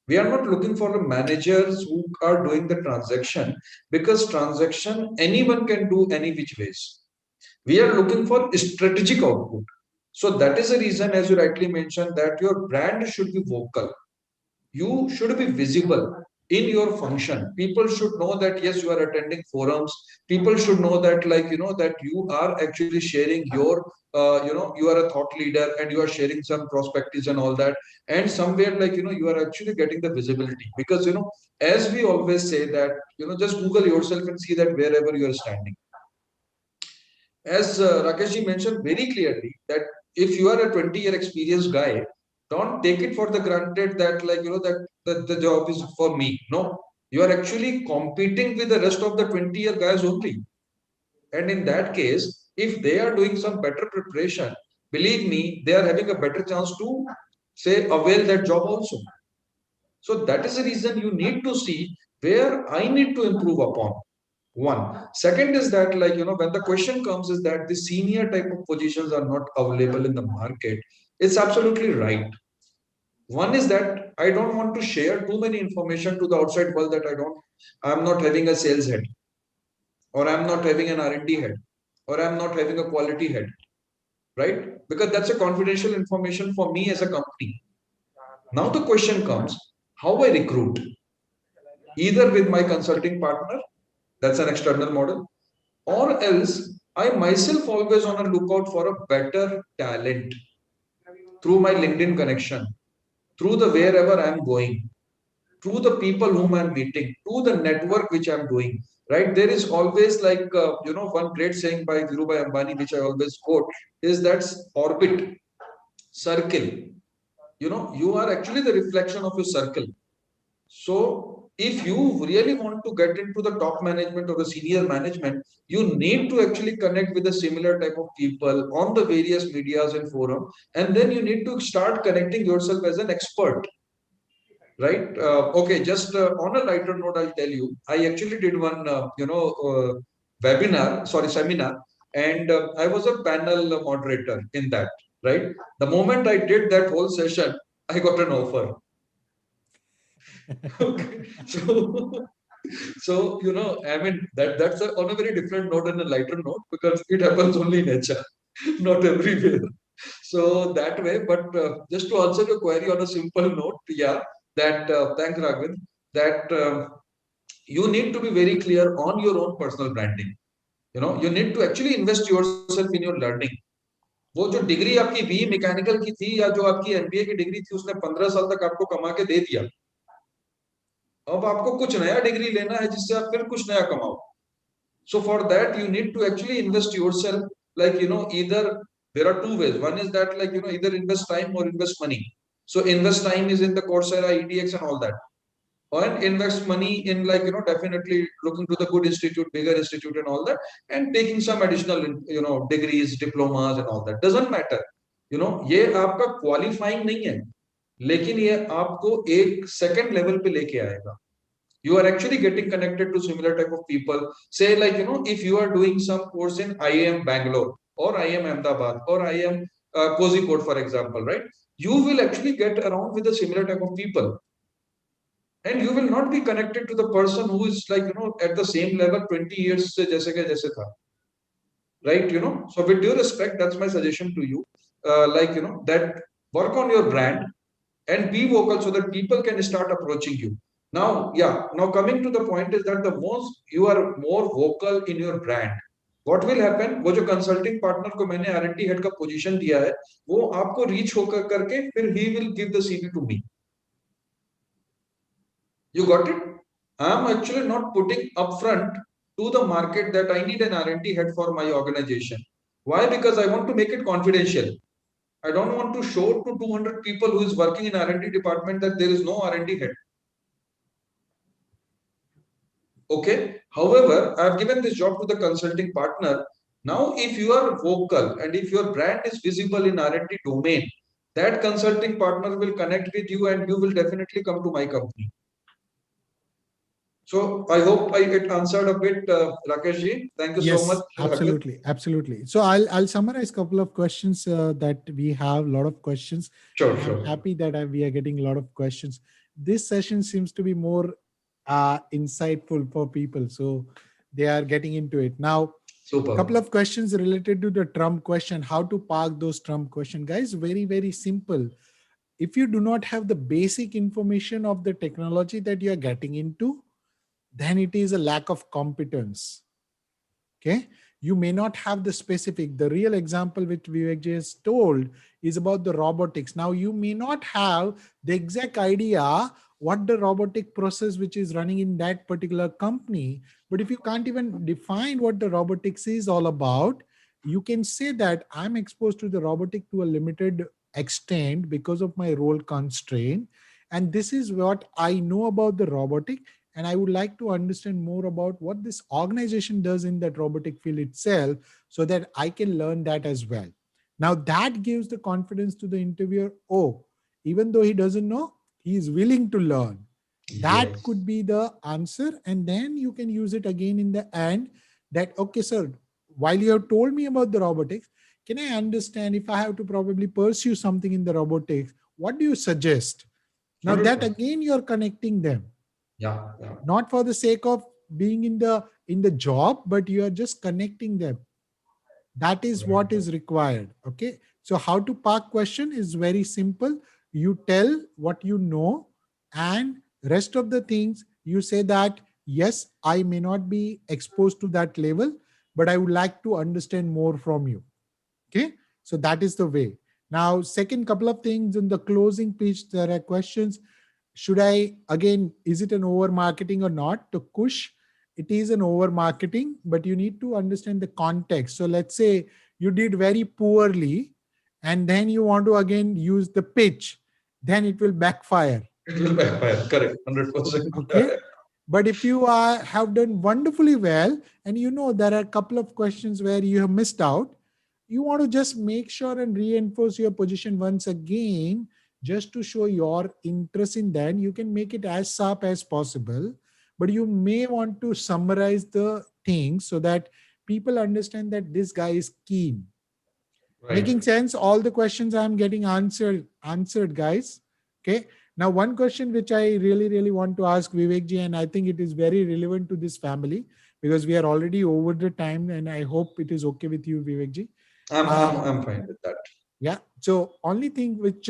We are not looking for the managers who are doing the transaction, because transaction anyone can do any which ways. We are looking for strategic output. So that is the reason, as you rightly mentioned, that your brand should be vocal. You should be visible in your function. People should know that yes, you are attending forums. People should know that, like, that you are actually sharing your you are a thought leader and you are sharing some perspectives and all that. And somewhere, like, you are actually getting the visibility, because as we always say that, just google yourself and see that wherever you are standing. As Rakeshji mentioned very clearly, that if you are a 20-year experienced guy, don't take it for the granted that, like, that the job is for me. No, you are actually competing with the rest of the 20-year guys only. And in that case, if they are doing some better preparation, believe me, they are having a better chance to say avail that job also. So that is the reason you need to see where I need to improve upon. One. Second is that, like, when the question comes is that the senior type of positions are not available in the market, it's absolutely right. One is that I don't want to share too many information to the outside world that I'm not having a sales head, or I'm not having an R&D head, or I'm not having a quality head, right? Because that's a confidential information for me as a company. Now the question comes, how I recruit, either with my consulting partner, that's an external model, or else I myself always on a lookout for a better talent through my LinkedIn connection, through the wherever I'm going, through the people whom I'm meeting, to the network which I'm doing. Right? There is always, like, one great saying by Dhirubhai Ambani, which I always quote, is that's orbit, circle. You are actually the reflection of your circle. So, if you really want to get into the top management or the senior management, you need to actually connect with a similar type of people on the various medias and forum, and then you need to start connecting yourself as an expert, right? Okay, just on a lighter note, I'll tell you, I actually did one, webinar, sorry, seminar, and I was a panel moderator in that, right? The moment I did that whole session, I got an offer. Okay, so I mean, that's on a very different note and a lighter note, because it happens only in HR, not everywhere. So that way, but just to answer your query on a simple note, yeah, that thanks, Raghavan, that you need to be very clear on your own personal branding. You need to actually invest yourself in your learning. वो जो degree आपकी B mechanical की थी, या जो आपकी MBA की degree थी, उसने 15 साल तक आपको कमा के दे दिया. अब आपको कुछ नया डिग्री लेना है जिससे आप फिर कुछ नया कमाओ. So for that, you need to actually invest yourself. Like, either there are two ways. One is that, like, either invest time or invest money. So invest time is in the Coursera, EDX and all that. Or invest money in, like, definitely looking to the good institute, bigger institute and all that, and taking some additional, degrees, diplomas and all that. Doesn't matter. ये आपका qualifying नहीं है, लेकिन ये आपको एक second level पे लेके आएगा. You are actually getting connected to similar type of people. Say, like, if you are doing some course in IIM Bangalore or IIM Ahmedabad or IIM Kozhikode, for example, right? You will actually get around with a similar type of people, and you will not be connected to the person who is, like, at the same level 20 years से जैसे के जैसे था, right? So with due respect, that's my suggestion to you. Like, that work on your brand and be vocal so that people can start approaching you. Now, yeah, now coming to the point is that the most you are more vocal in your brand, what will happen, वो जो consulting partner को मैंने R&D head का position दिया है, वो आपको reach होकर करके फिर he will give the CV to me. You got it? I'm actually not putting upfront to the market that I need an R&D head for my organization. Why? Because I want to make it confidential. I don't want to show to 200 people who is working in R&D department that there is no R&D head. Okay. However, I've given this job to the consulting partner. Now, if you are vocal and if your brand is visible in R&D domain, That consulting partner will connect with you and you will definitely come to my company. So I hope it answered a bit, Rakesh ji. Thank you so much, Yes, absolutely, absolutely. So I'll summarize a couple of questions that we have. A lot of questions, Sure, and I'm sure. happy that we are getting a lot of questions. This session seems to be more insightful for people, so they are getting into it now. Couple Super. of questions related to the Trump question. How to park those Trump question, guys? Very simple. If you do not have the basic information of the technology that you are getting into, then it is a lack of competence. Okay, you may not have the specific. The real example which Vivek just told is about the robotics. Now you may not have the exact idea what the robotic process which is running in that particular company, but if you can't even define what the robotics is all about, you can say that I'm exposed to the robotic to a limited extent because of my role constraint, and this is what I know about the robotic, and I would like to understand more about what this organization does in that robotic field itself so that I can learn that as well. Now that gives the confidence to the interviewer. Oh, even though he doesn't know, he is willing to learn. That Yes. could be the answer, and then you can use it again in the end that, okay sir, while you have told me about the robotics, can I understand if I have to probably pursue something in the robotics, what do you suggest? Now that 100%. again you're connecting them, Yeah, yeah. not for the sake of being in the job, but you are just connecting them. That is what Right. is required. Okay, so how to park question is very simple. You tell what you know, and rest of the things you say that yes, I may not be exposed to that level, but I would like to understand more from you. Okay, so that is the way. Now second couple of things in the closing pitch, there are questions. Should I, again, is it an over marketing or not? To push, it is an over marketing, but you need to understand the context. So let's say you did very poorly and then you want to again use the pitch, then it will backfire. It will backfire. Correct. 100%. Okay, but if you have done wonderfully well, and you know there are a couple of questions where you have missed out, you want to just make sure and reinforce your position once again, just to show your interest in that. You can make it as sharp as possible, but you may want to summarize the things so that people understand that this guy is keen. Making Right. sense? All the questions I'm getting answered, guys. Okay. Now, one question which I really want to ask Vivek ji, and I think it is very relevant to this family because we are already over the time, and I hope it is okay with you, Vivek ji. I'm fine with that. Yeah. So only thing which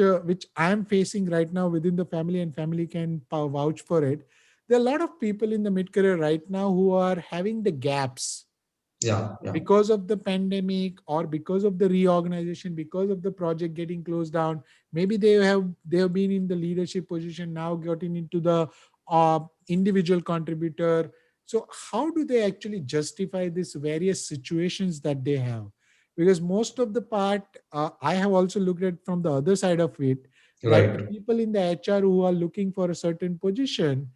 I am facing right now within the family, and family can vouch for it. There are a lot of people in the mid career right now who are having the gaps Yeah, yeah. because of the pandemic or because of the reorganization, because of the project getting closed down. Maybe they have been in the leadership position, now getting into the individual contributor. So how do they actually justify these various situations that they have? Because most of the part, I have also looked at from the other side of it, that the Right. people in the HR who are looking for a certain position,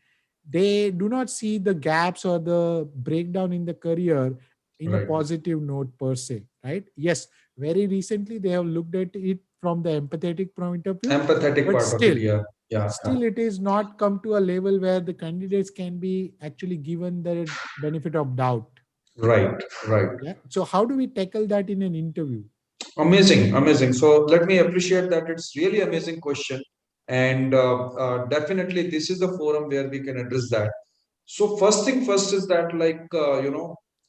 they do not see the gaps or the breakdown in the career in a Right. positive note per se, right? Yes, very recently they have looked at it from the empathetic point of view, Empathetic but part of it. still, Yeah. Yeah. Yeah. still it is not come to a level where the candidates can be actually given the benefit of doubt. Right. Right. Yeah. So how do we tackle that in an interview? Amazing. Amazing. So let me appreciate that. It's really amazing question. And definitely this is the forum where we can address that. So first thing first is that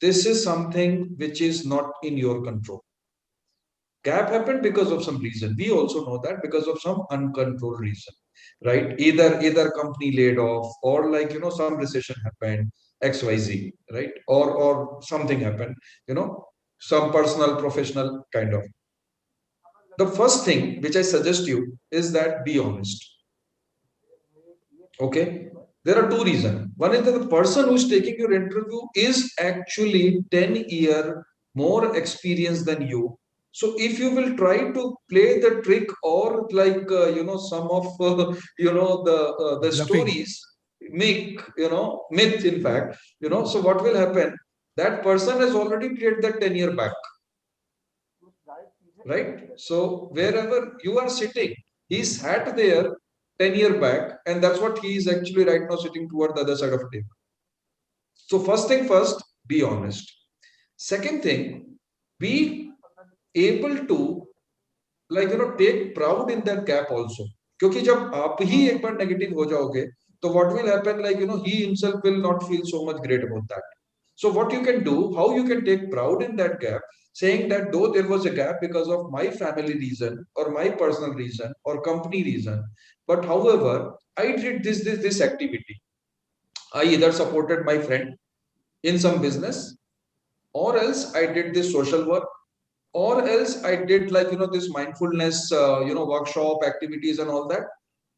this is something which is not in your control. Gap happened because of some reason. We also know that because of some uncontrolled reason, right? Either company laid off, or some recession happened, XYZ, right? Or something happened, you know some personal professional kind of. The first thing which I suggest you is that be honest. Okay, there are two reasons. One is that the person who is taking your interview is actually 10-year more experienced than you. So if you will try to play the trick, or some of the Bluffing. stories, make myth, in fact, so what will happen, that person has already cleared that 10-year back. right? So wherever you are sitting, he sat there 10 years back, and that's what he is actually right now sitting toward the other side of the table. So first thing first, be honest. Second thing, be able to take proud in that gap also. क्योंकि जब आप ही एक बार negative हो जाओगे, तो what will happen, he himself will not feel so much great about that. So what you can do, how you can take proud in that gap, saying that though there was a gap because of my family reason or my personal reason or company reason, but however, I did this activity. I either supported my friend in some business, or else I did this social work, or else I did this mindfulness workshop activities and all that,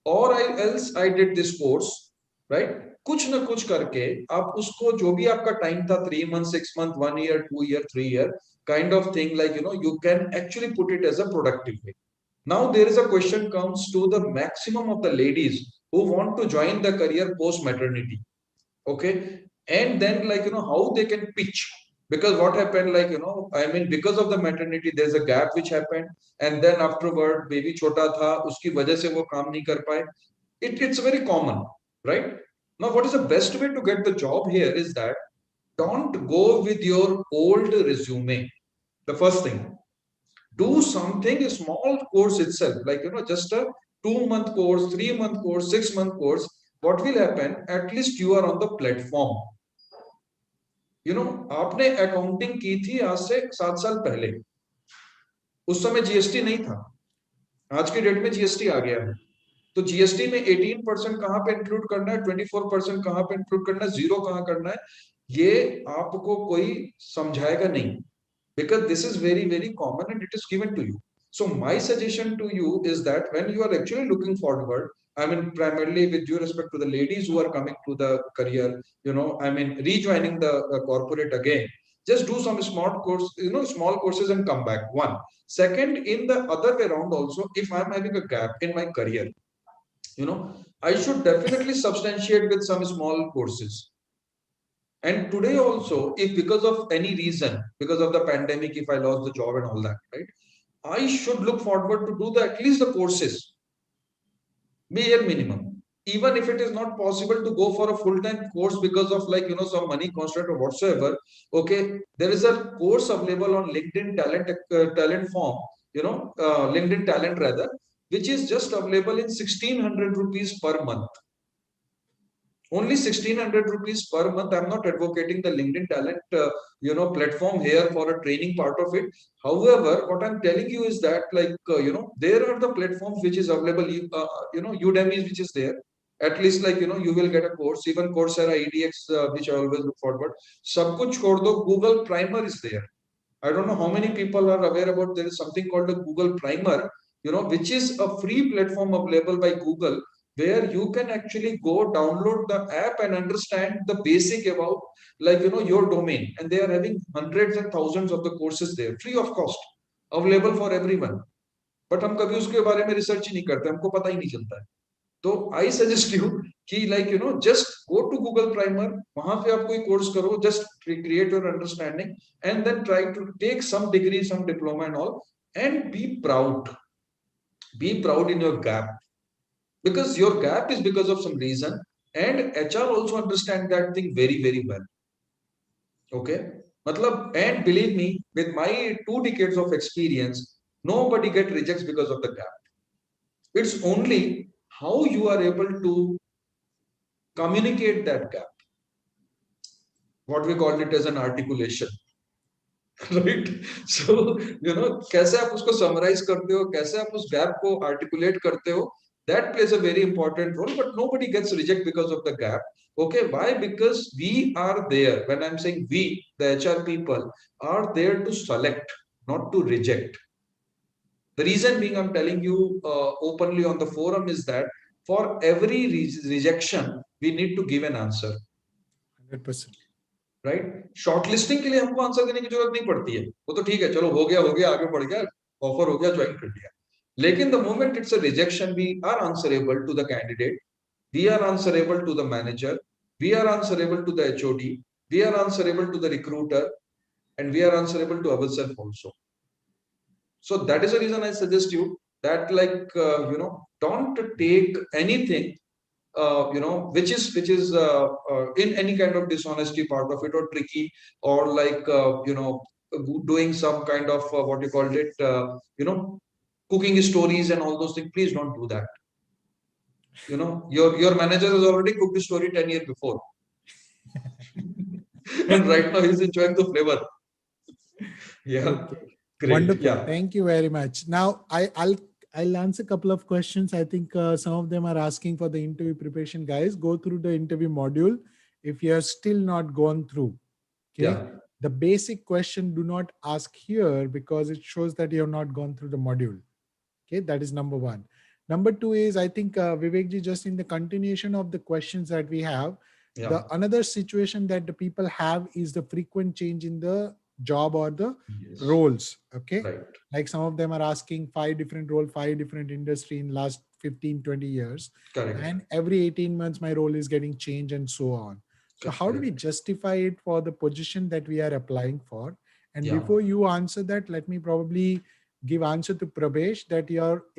or else I did this course, right? कुछ ना कुछ करके आप उसको जो भी आपका time था 3 months 6 months 1 year 2 year 3 year kind of thing, you can actually put it as a productive way. Now there is a question comes to the maximum of the ladies who want to join the career post maternity. Okay, and then how they can pitch, because what happened, I mean, because of the maternity there's a gap which happened, and then afterward baby chota tha, uski wajah se wo kaam nahi kar paye. It's very common, right? Now what is the best way to get the job here is that don't go with your old resume. The first thing, do something, a small course itself, just a 2 month course, 3 month course, 6 month course. What will happen, at least you are on the platform. आपने accounting की थी आज से 7 साल पहले, उस समय GST नहीं था, आज की डेट में जीएसटी आ गया है, तो जीएसटी में 18% कहां पे इंक्लूड करना है, 24% कहां पे इंक्लूड करना है, जीरो कहां करना है, ये आपको कोई समझाएगा नहीं, because this is very very common and it is given to you. So my suggestion to you is that when you are actually looking forward, I mean primarily with due respect to the ladies who are coming to the career, I mean rejoining the corporate again, just do some smart course, small courses and come back. One. Second, in the other way around also, if I'm having a gap in my career, I should definitely substantiate with some small courses. And today also, if because of any reason, because of the pandemic, if I lost the job and all that, right, I should look forward to do at least the courses, bare minimum. Even if it is not possible to go for a full-time course because of some money constraint or whatsoever, okay, there is a course available on LinkedIn talent form, LinkedIn talent rather, which is just available in 1600 rupees per month. Only 1600 rupees per month. I'm not advocating the LinkedIn talent platform here for a training part of it. However, what I'm telling you is that there are the platforms which is available, Udemy which is there. At least you will get a course, even Coursera, EDX, which I always look forward. Sab kuch chhod do, Google Primer is there. I don't know how many people are aware about there is something called the Google Primer, which is a free platform available by Google, where you can actually go download the app and understand the basic about your domain. And they are having hundreds and thousands of the courses there, free of cost, available for everyone. But हम कभी उसके बारे में research ही नहीं करते, हमको पता ही नहीं चलता है. तो आई सजेस्ट यू कि just go to Google Primer, वहां पे आप कोई कोर्स करो, just create your understanding and then try to take some degree, some diploma and all, and be proud in your gap, because your gap is because of some reason, and HR also understand that thing very very well. Okay, matlab, and believe me, with my 2 decades of experience, nobody get rejects because of the gap. It's only how you are able to communicate that gap, what we call it as an articulation. Right? So कैसे आप उसको summarize करते हो, कैसे आप उस gap को articulate करते हो, that plays a very important role. But nobody gets reject because of the gap. Okay, why? Because we are there. When I'm saying we, the HR people are there to select, not to reject. The reason being, I'm telling you openly on the forum, is that for every rejection we need to give an answer. 100%. Right, shortlisting के लिए हमको answer देने की जरूरत नहीं पड़ती है, वो तो ठीक है, चलो हो गया आगे बढ़ गया, ऑफर हो गया, ज्वाइन कर लिया. लेकिन the moment it's a rejection, we are answerable to the candidate, we are answerable to the manager, we are answerable to the HOD, we are answerable to the recruiter, and we are answerable to ourself also. So that is the reason I suggest you that don't take anything which is in any kind of dishonesty part of it, or tricky, or doing some kind of what you called it cooking stories and all those things. Please don't do that. Your manager has already cooked the story 10 years before. And right now he's enjoying the flavor. Yeah. Okay. Great. Wonderful. Yeah. Thank you very much. Now I'll answer a couple of questions. I think some of them are asking for the interview preparation. Guys, go through the interview module. If you have still not gone through, okay, Yeah. the basic question do not ask here because it shows that you have not gone through the module. Okay, that is number one. Number two is, I think Vivekji, just in the continuation of the questions that we have, the Yeah. another situation that the people have is the frequent change in the job or the Yes. roles. Okay, Right. like some of them are asking five different role, five different industry in last 15, 20 years, Correct. and every 18 months my role is getting changed and so on. So how do we Correct. justify it for the position that we are applying for? And Yeah. before you answer that, let me probably give answer to Prabesh that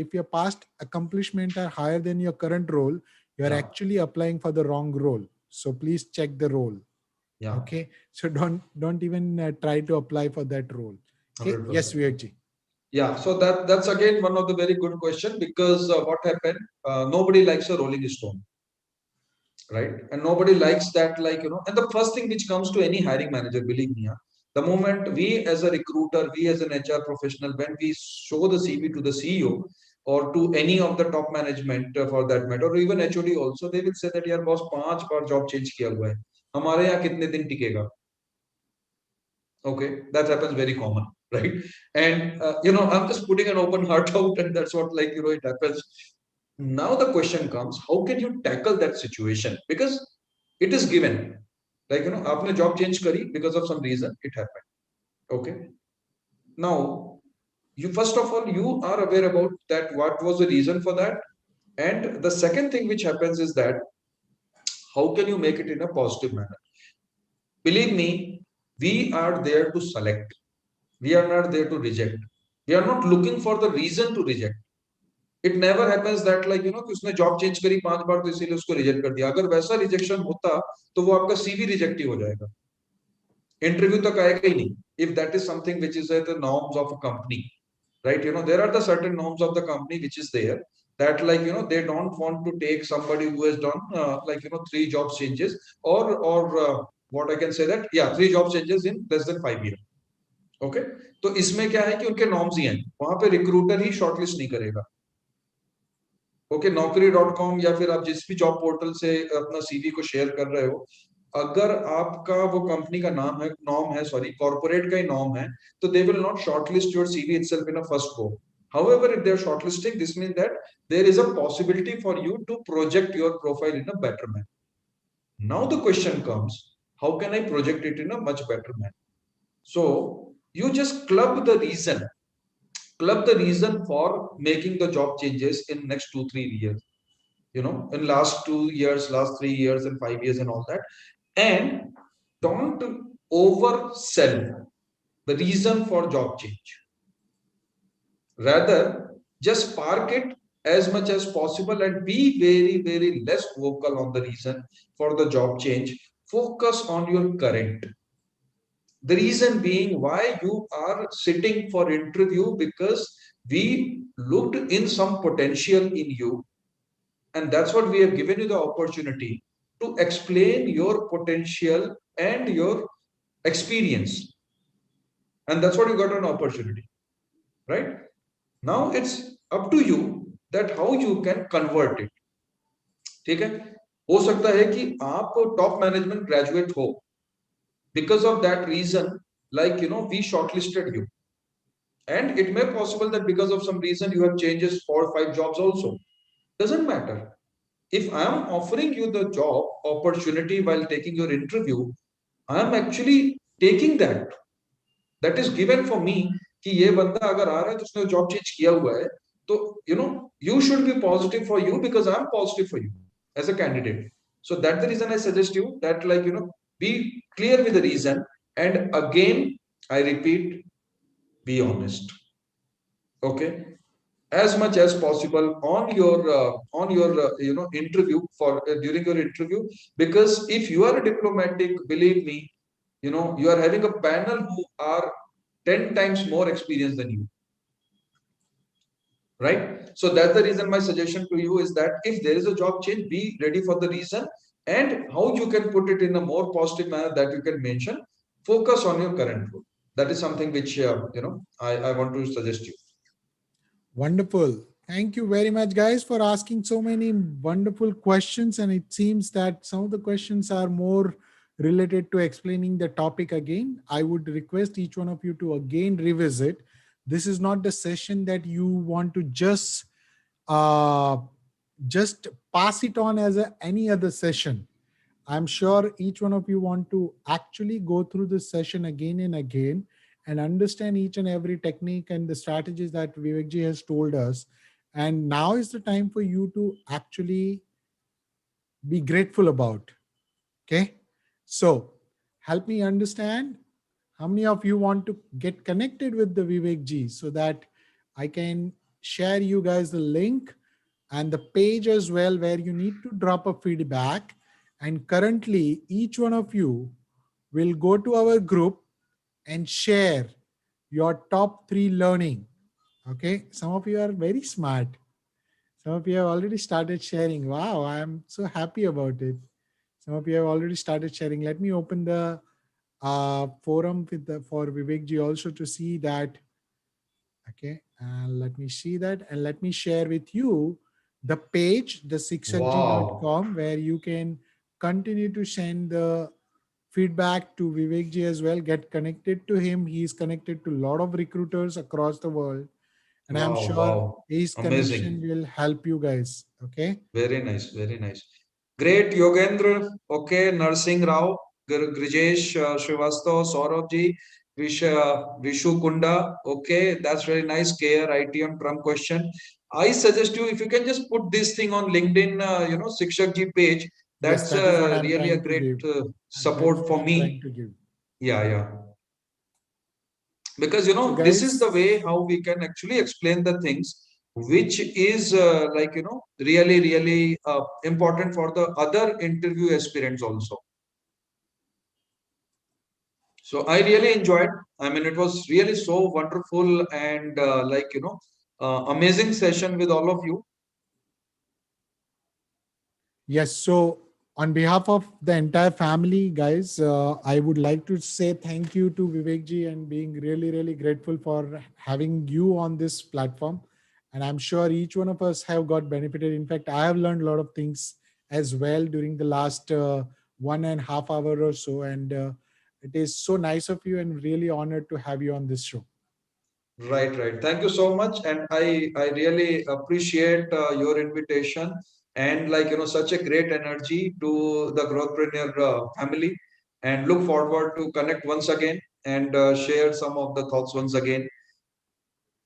if your past accomplishment are higher than your current role, you are Yeah. actually applying for the wrong role. So please check the role. Yeah. Okay. So don't even try to apply for that role. Okay. Yes, 100%. Vivekji. Yeah, so that's again one of the very good question, because what happened? Nobody likes a rolling stone, right? And nobody likes that, And the first thing which comes to any hiring manager, believe me, the moment we as a recruiter, we as an HR professional, when we show the CV to the CEO or to any of the top management for that matter, or even HOD also, they will say that यार boss 5 बार job change किया हुआ है, हमारे यहाँ कितने दिन टिकेगा? Okay, that happens very common, right? And I'm just putting an open heart out, and that's what it happens. Now the question comes: how can you tackle that situation? Because it is given, आपने job change करी because of some reason, it happened. Okay, now you first of all you are aware about that what was the reason for that, and the second thing which happens is that how can you make it in a positive manner? Believe me, we are there to select. We are not there to reject. We are not looking for the reason to reject. It never happens that कि उसने job change करी 5 बार तो इसीलिए उसको reject कर दिया. अगर वैसा रिजेक्शन होता तो वो आपका सीवी रिजेक्ट ही हो जाएगा, इंटरव्यू तक आएगा ही नहीं. If that is something which is at the norms of a company, right? There are the certain norms of the company which is there, that they don't want to take somebody who has done 3 job changes, or what I can say that, yeah, 3 job changes in less than 5 years. Okay, तो इसमें क्या है कि उनके norms ही हैं, वहां पे recruiter ही shortlist नहीं करेगा. ओके, naukri.com या फिर आप जिस भी जॉब पोर्टल से अपना सीवी को शेयर कर रहे हो, अगर आपका वो कंपनी का नाम है, नॉर्म है, सॉरी, कॉर्पोरेट का ही नॉर्म है, तो they will not shortlist your CV itself in a first go. However, if they are shortlisting, this means that there is a possibility for you to project your profile in a better manner. Now the question comes, how can I project it in a much better manner? So you just club the reason for making the job changes in next 2 3 years, in last 2 years, last 3 years, and 5 years, and all that. And don't oversell the reason for job change. Rather, just park it as much as possible and be very, very less vocal on the reason for the job change. Focus on your current. The reason being why you are sitting for interview, because we looked in some potential in you, and that's what we have given you the opportunity to explain your potential and your experience, and that's what you got an opportunity, right? Now it's up to you that how you can convert it. ठीक है, हो सकता है कि आप top management graduate हो, because of that reason, we shortlisted you, and it may possible that because of some reason you have changes 4 or 5 jobs also. Doesn't matter. If I am offering you the job opportunity while taking your interview, I am actually taking that is given for me, कि ये बंदा अगर आ रहा है तो उसने job change किया हुआ है, तो you should be positive for you because I am positive for you as a candidate. So that's the reason I suggest you that be clear with the reason, and again I repeat, be honest. Okay, as much as possible on your interview for during your interview, because if you are a diplomatic, believe me, you are having a panel who are 10 times more experienced than you, right? So that's the reason my suggestion to you is that if there is a job change, be ready for the reason and how you can put it in a more positive manner that you can mention. Focus on your current role. That is something which I want to suggest you. Wonderful. Thank you very much, guys, for asking so many wonderful questions. And it seems that some of the questions are more related to explaining the topic again. I would request each one of you to again revisit. This is not the session that you want to uh, just pass it on as any other session. I'm sure each one of you want to actually go through this session again and again and understand each and every technique and the strategies that Vivekji has told us. And now is the time for you to actually be grateful about. Okay. So help me understand how many of you want to get connected with the Vivekji so that I can share you guys the link and the page as well where you need to drop a feedback. And currently, each one of you will go to our group and share your top 3 learning. Okay, some of you are very smart. Some of you have already started sharing. Wow, I'm so happy about it. Some of you have already started sharing. Let me open the forum for Vivekji also to see that. Okay, and let me see that and let me share with you the page, the 6g.com, Wow. where you can continue to send the feedback to Vivekji as well. Get connected to him. He's connected to a lot of recruiters across the world, and I'm Wow, sure wow. his connection Amazing. will help you guys. Okay. Very nice, very nice. Great, Yogendra. Okay, Narsing Rao, Grijesh Srivastav, Saurabh ji, Vishu Kunda. Okay, that's very nice. KR ITM Trump question. I suggest you if you can just put this thing on LinkedIn, Sikshak ji page. Yes, That's that is what I'm really a trying to great give. That is support what for I'm trying me. to give. Yeah, yeah. Because So, this is the way guys, how we can actually explain the things which is really really important for the other interview aspirants also. So I really enjoyed, I mean, it was really so wonderful and amazing session with all of you. yes. So, on behalf of the entire family, guys, I would like to say thank you to Vivekji and being really, really grateful for having you on this platform. And I'm sure each one of us have got benefited. In fact, I have learned a lot of things as well during the last 1.5 hours or so. And it is so nice of you and really honored to have you on this show. Right, right. Thank you so much, and I really appreciate your invitation and such a great energy to the Growthpreneur family, and look forward to connect once again and share some of the thoughts once again.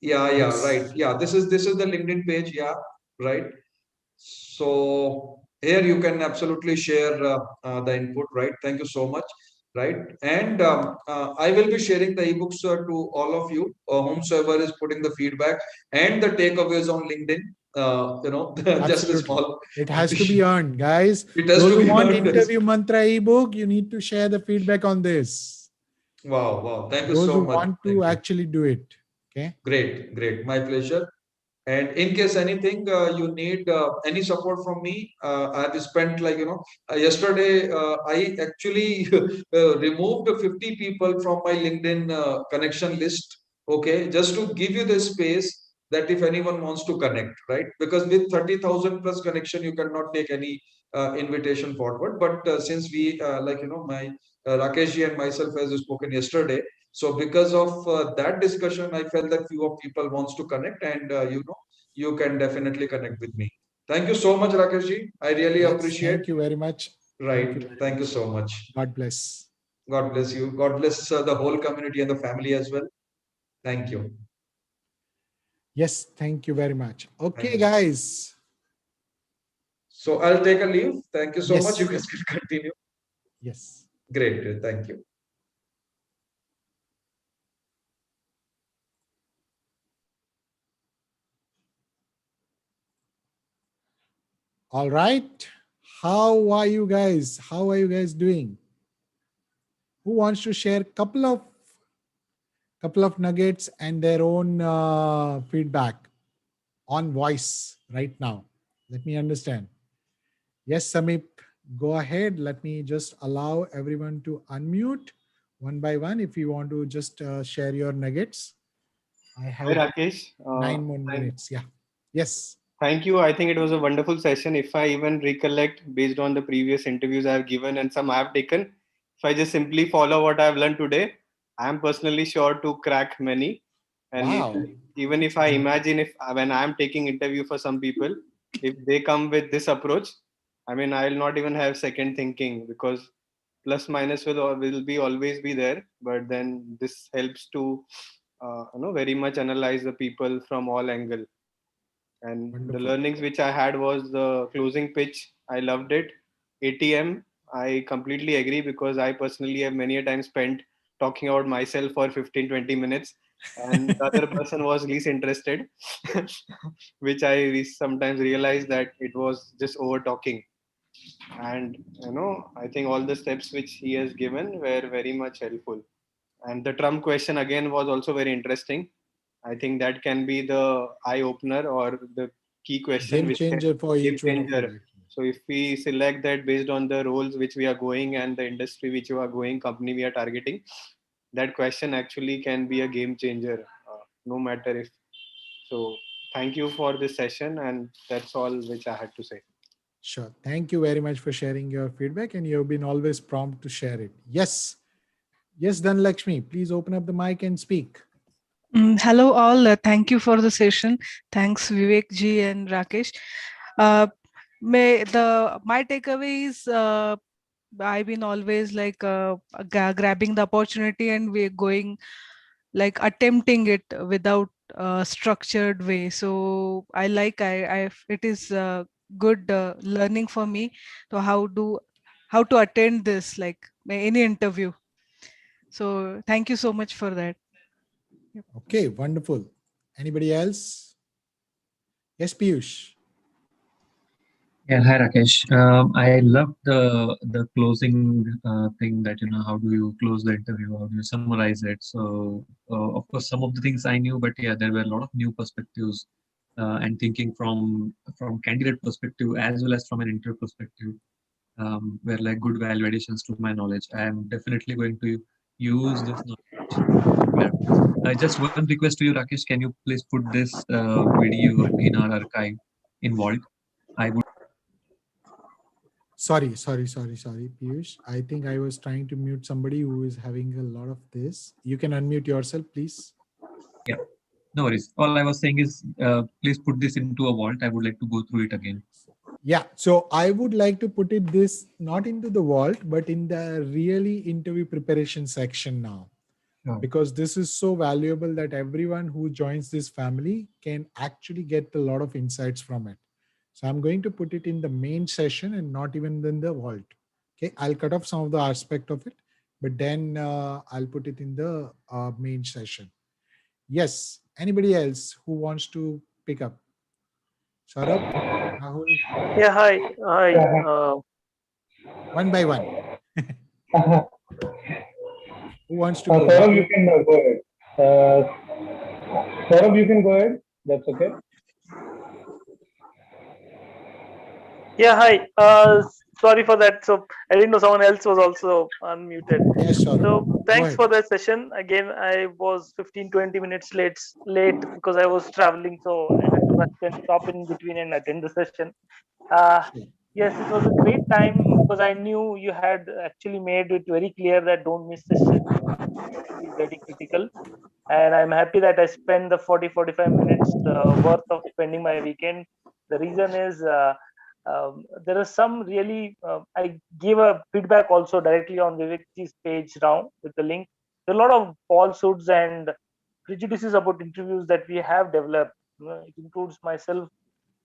Yeah, yeah, right. Yes. Yeah, this is the LinkedIn page. Yeah, right. So here you can absolutely share the input, right? Thank you so much, right? And I will be sharing the ebooks to all of you, whomsoever is putting the feedback and the takeaways on LinkedIn. Just a Absolutely. small It has to be addition. earned, guys. It has Those to who be want heard. interview mantra ebook, you need to share the feedback on this. Wow, wow. Thank you Those so who much. want to Thank you. actually do it. Okay. Great, great. My pleasure. And in case anything you need any support from me, I've spent yesterday I actually removed 50 people from my LinkedIn connection list. Okay, just to give you the space that if anyone wants to connect, right? Because with 30,000 plus connection, you cannot take any invitation forward. But since we my Rakesh ji and myself has spoken yesterday, so because of that discussion, I felt that few of people wants to connect, and you can definitely connect with me. Thank you so much, Rakesh ji. I really Yes. appreciate. Thank you very much. Thank you Right. very Thank you much. so much. God bless. God bless you. God bless the whole community and the family as well. Thank you. Yes. Thank you very much. Thank Okay, you. guys. So I'll take a leave. Thank you so much. You Yes. guys can continue. Yes. Great. Thank you. All right. How are you guys? How are you guys doing? Who wants to share couple of nuggets and their own feedback on voice right now? Let me understand. Yes, Samip, go ahead. Let me just allow everyone to unmute one by one if you want to just share your nuggets. I Hi have Rakesh. 9 more minutes. Yeah. Yes. Thank you. I think it was a wonderful session. If I even recollect based on the previous interviews I've given and some I've taken, if I just simply follow what I've learned today, I'm personally sure to crack many. And Wow. even if I imagine if when I'm taking interview for some people, if they come with this approach, I mean, I'll not even have second thinking because plus minus will be always be there. But then this helps to very much analyze the people from all angle. And the Wonderful. learnings which I had was the closing pitch. I loved it. ATM, I completely agree because I personally have many a time spent talking about myself for 15-20 minutes and the other person was least interested, which I sometimes realized that it was just over talking. And I think all the steps which he has given were very much helpful. And the Trump question again was also very interesting. I think that can be the eye opener or the key question Game which can changer for game each one of you, changer. actually. So if we select that based on the roles which we are going and the industry which we are going, company we are targeting, that question actually can be a game changer, no matter if. So thank you for this session, and that's all which I had to say. Sure. Thank you very much for sharing your feedback, and you've been always prompt to share it. Yes. Yes, Lakshmi, please open up the mic and speak. Hello, all. Thank you for the session. Thanks, Vivek ji and Rakesh. Uh, my takeaway is I've been always like grabbing the opportunity and we're going like attempting it without a structured way. So I it is good learning for me to how to attend this like any interview. So thank you so much for that. Yep. Okay, wonderful. Anybody else? Yes, Piyush. Yeah, hi Rakesh. I love the closing thing that how do you close the interview, how do you summarize it. So of course some of the things I knew, but yeah, there were a lot of new perspectives and thinking from candidate perspective as well as from an interview perspective were like good value additions to my knowledge. I am definitely going to use this knowledge. Yeah. Just one request to you, Rakesh. Can you please put this video in our archive in Vault? I would. Sorry, Piyush. I think I was trying to mute somebody who is having a lot of this. You can unmute yourself, please. Yeah, no worries. All I was saying is, please put this into a vault. I would like to go through it again. Yeah, so I would like to put it this not into the vault, but in the really interview preparation section now. Sure. Because this is so valuable that everyone who joins this family can actually get a lot of insights from it. So I'm going to put it in the main session and not even in the vault. Okay, I'll cut off some of the aspect of it, but then I'll put it in the main session. Yes, anybody else who wants to pick up? Saurabh, Rahul, Yeah, hi. Hi. one by one. Who wants to go? Saurabh, you Rahul? can go ahead. Saurabh, you can go ahead. That's okay. Yeah, hi. Sorry for that. So I didn't know someone else was also unmuted. Yes, Saurabh. So Go thanks ahead. for that session. Again, I was 15-20 minutes late because I was traveling, so I had to rush and stop in between and attend the session. Uh, Sure. yes, it was a great time because I knew you had actually made it very clear that don't miss this session. It is very critical. And I'm happy that I spent the 40-45 minutes worth of spending my weekend. The reason is there is some really I gave a feedback also directly on Vivekji's page now with the link. There are a lot of falsehoods and prejudices about interviews that we have developed. It includes myself.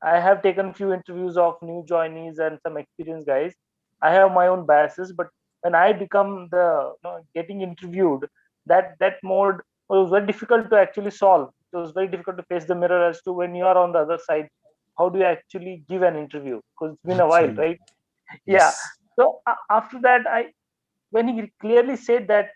I have taken few interviews of new joinees and some experienced guys. I have my own biases, but when I become the getting interviewed, that mode was very difficult to actually solve. It was very difficult to face the mirror as to when you are on the other side, how do you actually give an interview, because it's been a while, Absolutely. right? Yeah. Yes. So after that, when he clearly said that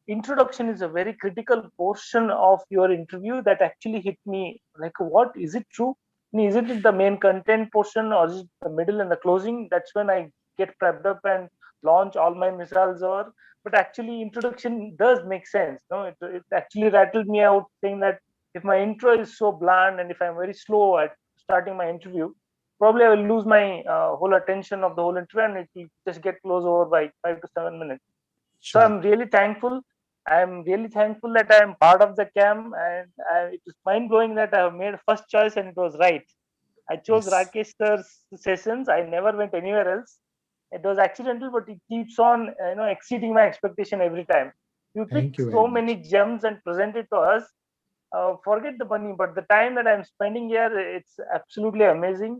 introduction is a very critical portion of your interview, that actually hit me like, what is it true? Isn't it the main content portion, or is it the middle and the closing? That's when I get prepped up and launch all my missiles. Or but actually introduction does make sense. No, it actually rattled me out, saying that if my intro is so bland and if I'm very slow at starting my interview, probably I will lose my whole attention of the whole interview, and it will just get closed over by 5 to 7 minutes. So Sure. I'm really thankful. I'm really thankful that I am part of the camp, and it was mind blowing that I have made first choice and it was right. I chose Yes. Rakesh sir's sessions. I never went anywhere else. It was accidental, but it keeps on exceeding my expectation every time. You pick Thank you very so much. many gems and present it to us. Forget the money, but the time that I'm spending here, it's absolutely amazing.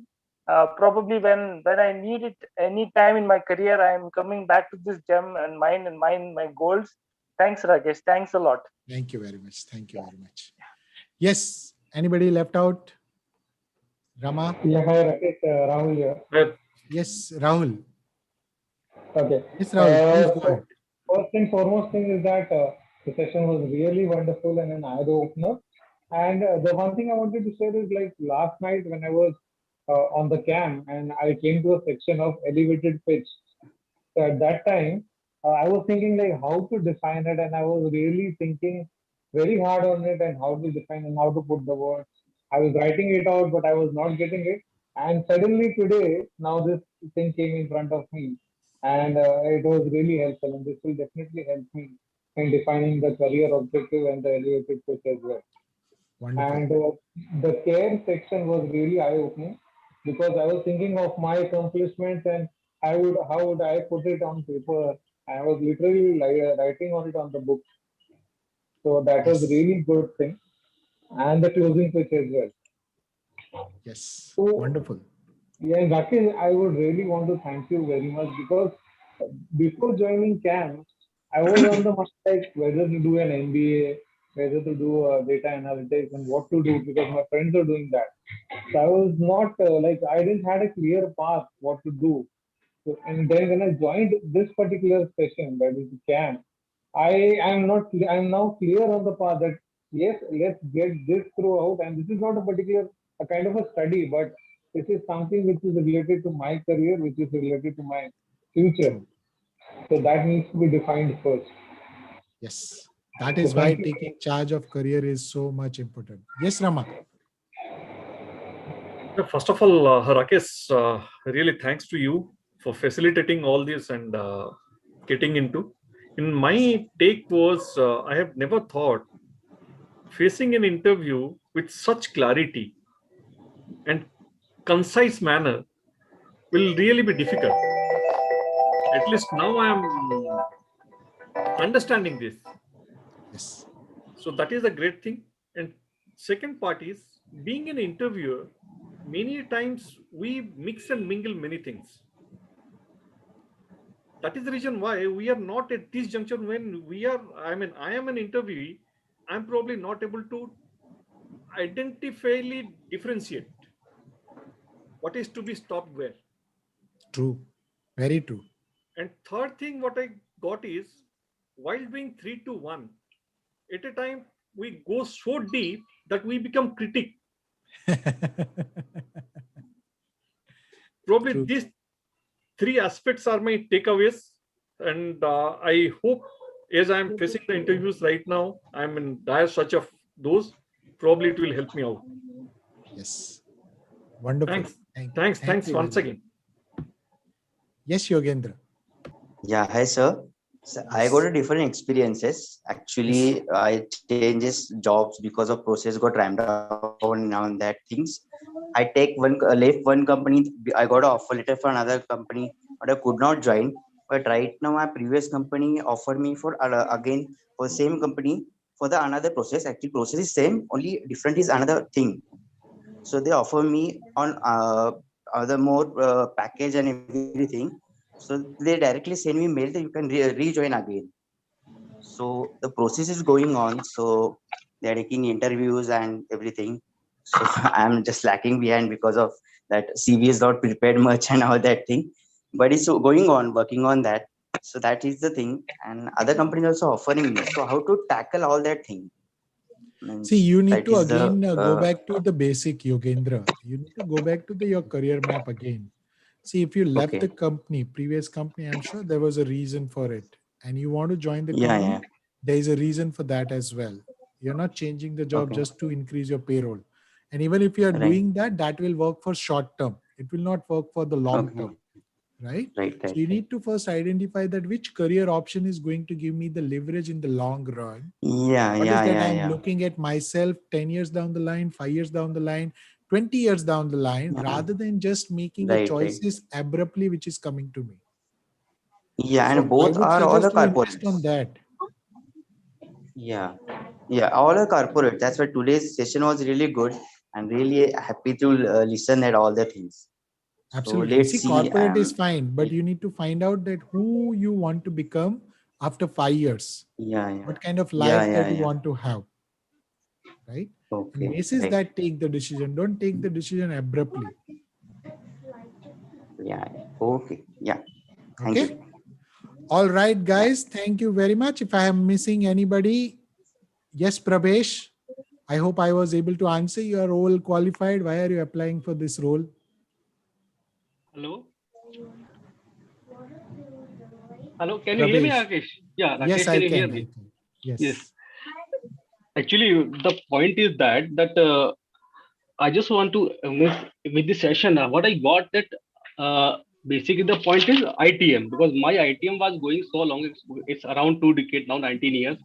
Probably when I need it any time in my career, I'm coming back to this gem and mine my goals. Thanks, Rakesh. Thanks a lot. Thank you very much. Thank you very much. Yes. Anybody left out? Rama? Yeah, hi Rakesh, Rahul here. Yes, Rahul. Okay. Yes, Rahul. Please go So ahead. first and foremost thing is that the session was really wonderful and an eye opener. And the one thing I wanted to share is like last night when I was on the cam and I came to a section of elevated pitch. So at that time, I was thinking like how to define it, and I was really thinking very hard on it and how to define and how to put the words. I was writing it out, but I was not getting it. And suddenly today, now this thing came in front of me, and it was really helpful. And this will definitely help me in defining the career objective and the elevated pitch as well. Wonderful. And the care section was really eye-opening because I was thinking of my accomplishments and how would I put it on paper. I was literally writing on it on the book. So that was Yes. really good thing. And the closing pitch as well. Yes. So Wonderful. yeah, and Rakesh, I would really want to thank you very much because before joining camp, I was on the mind like whether to do an MBA, whether to do data analytics, and what to do because my friends are doing that. So I was not like I didn't had a clear path what to do. So, and then when I joined this particular session, that is the camp, I am not. I am now clear on the path that yes, let's get this throughout, and this is not a particular a kind of a study, but this is something which is related to my career, which is related to my future. True. So that needs to be defined first. Yes. That So is why thank you. taking charge of career is so much important. Yes, Rama. First of all, Rakesh, really thanks to you for facilitating all this and getting into. In my take was, I have never thought facing an interview with such clarity and concise manner will really be difficult. At least now I am understanding this. Yes. So that is a great thing. And second part is being an interviewer, many times we mix and mingle many things. That is the reason why we are not at this juncture when we are, I am an interviewee, I'm probably not able to identifyly differentiate what is to be stopped where. True. Very true. And third thing, what I got is while doing 3 to 1, at a time we go so deep that we become critic. Probably True. these 3 aspects are my takeaways. And I hope as I'm facing the interviews right now, I'm in dire search of those. Probably it will help me out. Yes. Wonderful. Thanks. Thank Thanks you once very much. again. Yes, Yogendra. Yeah, hi sir. So I Yes. got a different experiences. Actually, I changes jobs because of process got ramped down on that things. I take left one company. I got an offer letter for another company, but I could not join. But right now, my previous company offered me for again for same company for the another process. Actually, process is same, only different is another thing. So they offer me on other more package and everything. So they directly send me mail that you can rejoin again. So the process is going on. So they're taking interviews and everything. So I'm just lacking behind because of that. CV is not prepared much and all that thing, but it's going on, working on that. So that is the thing, and other companies also offering me. So how to tackle all that thing? See, Means you need that to is the again go back to the basic, Yogendra. You need to go back to your career map again. See, if you left the okay. company, previous company, I'm sure there was a reason for it. And you want to join the Yeah, company, yeah. there is a reason for that as well. You're not changing the job Okay. just to increase your payroll. And even if you are Right. doing that, that will work for short term. It will not work for the long Okay. term, right? Right. So Right. you Right. need to first identify that which career option is going to give me the leverage in the long run. Yeah. What is Yeah. that Yeah. I'm Yeah. looking at myself 10 years down the line, 5 years down the line, 20 years down the line, Yeah. rather than just making a Right. Right. choices abruptly, which is coming to me. Yeah. And So I both would are all the suggest you invest corporates. on that. Yeah. Yeah. All are corporate. That's why today's session was really good, and really happy to listen at all the things. So Absolutely. let's See, see. corporate is fine, but you need to find out that who you want to become after 5 years, Yeah. Yeah. what kind of Yeah. life Yeah. that you Yeah. want to have, right? And Okay. basis Right. that, take the decision. Don't take the decision abruptly. Yeah. Okay. Yeah. Thank Okay. you. All right, Yeah. guys. Thank you very much. If I am missing anybody, yes, Prabesh. I hope I was able to answer. You are all qualified. Why are you applying for this role? Hello? Hello, can you hear me, Prabesh. Rakesh? Yeah, Yes, Rakesh, I can you hear can. I me? can. Yes. Yes. Actually, the point is that I just want to with this session. What I got that uh, basically the point is ITM, because my ITM was going so long. It's around 2 decades now, 19 years.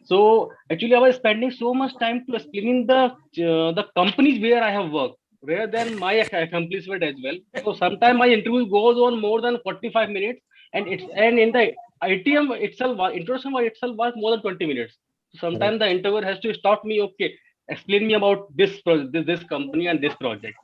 So actually, I was spending so much time to explaining the companies where I have worked, rather than my accomplishment as well. So sometimes my interview goes on more than 45 minutes, and in the ITM itself, introduction was itself was more than 20 minutes. Sometimes the Correct. interviewer has to stop me. Okay, explain me about this company and this project.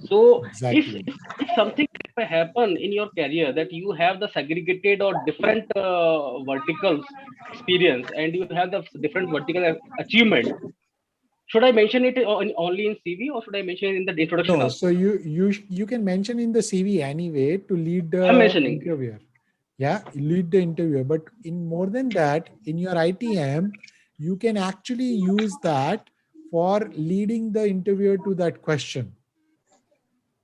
So Exactly. if something happen in your career that you have the segregated or different verticals experience, and you have the different vertical achievement, should I mention it only in CV, or should I mention it in the introduction No, so also? you can mention in the CV anyway to lead I'm the mentioning. interviewer. Yeah, lead the interviewer. But in more than that, in your ITM, you can actually use that for leading the interviewer to that question.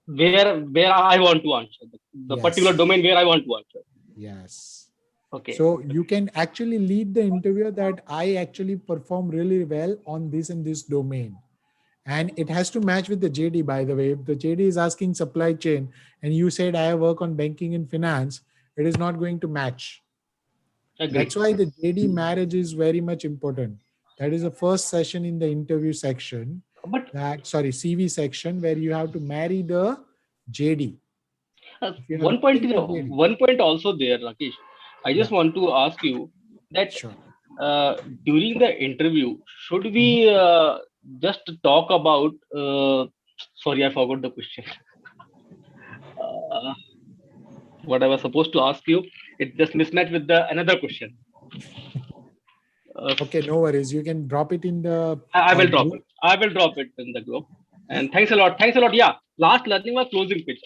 Where I want to answer the particular Yes. domain where I want to answer. Yes. Okay. So you can actually lead the interviewer that I actually perform really well on this and this domain. And it has to match with the JD, by the way. If the JD is asking supply chain and you said I work on banking and finance, it is not going to match. That's Agree. why the JD marriage is very much important. That is the first session in the interview section, But CV section, where you have to marry the JD. If you are one point reading is the JD, one point also there, Rakesh. I just yeah, want to ask you that sure. during the interview, should Mhm. we just talk about? Sorry, I forgot the question. Uh, what I was supposed to ask you, it just mismatched with the another question. Uh, Okay, no worries. You can drop it in the I will drop group. it. I will drop it in the group. Yeah. And thanks a lot. Thanks a lot. Yeah. Last learning was closing pitch.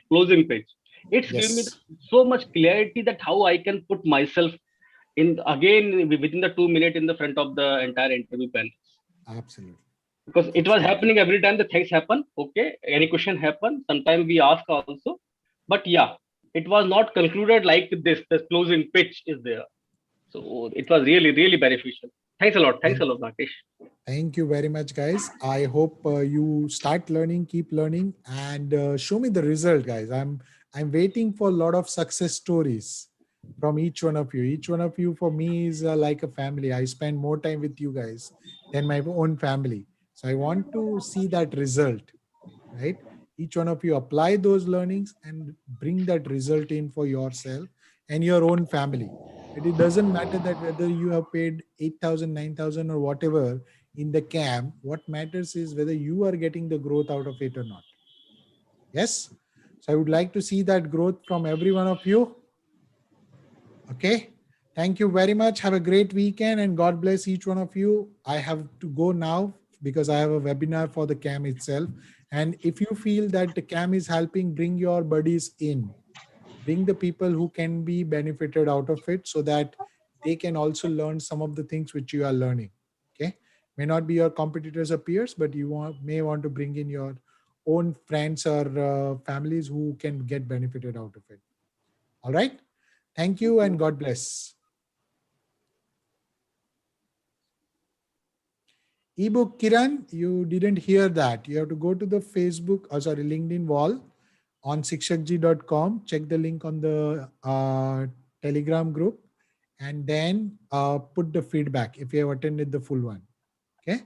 Closing pitch. It's given me Yes, so much clarity that how I can put myself in again within the 2 minutes in the front of the entire interview panel, absolutely. because it was Absolutely. happening every time the things happen. Okay, any question happen. Sometimes we ask also, but yeah, it was not concluded like this. The closing pitch is there, so it was really beneficial. Thanks a lot. Thanks a lot, Rakesh. Thank you very much, guys. I hope you start learning, keep learning, and show me the result, guys. I'm waiting for a lot of success stories from each one of you. Each one of you, for me, is like a family. I spend more time with you guys than my own family. So I want to see that result, right? Each one of you apply those learnings and bring that result in for yourself and your own family. It doesn't matter that whether you have paid 8,000, 9,000, or whatever in the camp. What matters is whether you are getting the growth out of it or not. Yes. So I would like to see that growth from every one of you. Okay. Thank you very much. Have a great weekend and God bless each one of you. I have to go now because I have a webinar for the CAM itself. And if you feel that the CAM is helping, bring your buddies in, bring the people who can be benefited out of it, so that they can also learn some of the things which you are learning. Okay, may not be your competitors or peers, but you may want to bring in your own friends or families who can get benefited out of it. All right, thank you and God bless. Ebook, Kiran, you didn't hear that. You have to go to the Facebook, LinkedIn wall on shikshakji.com. Check the link on the Telegram group, and then put the feedback if you have attended the full one. Okay.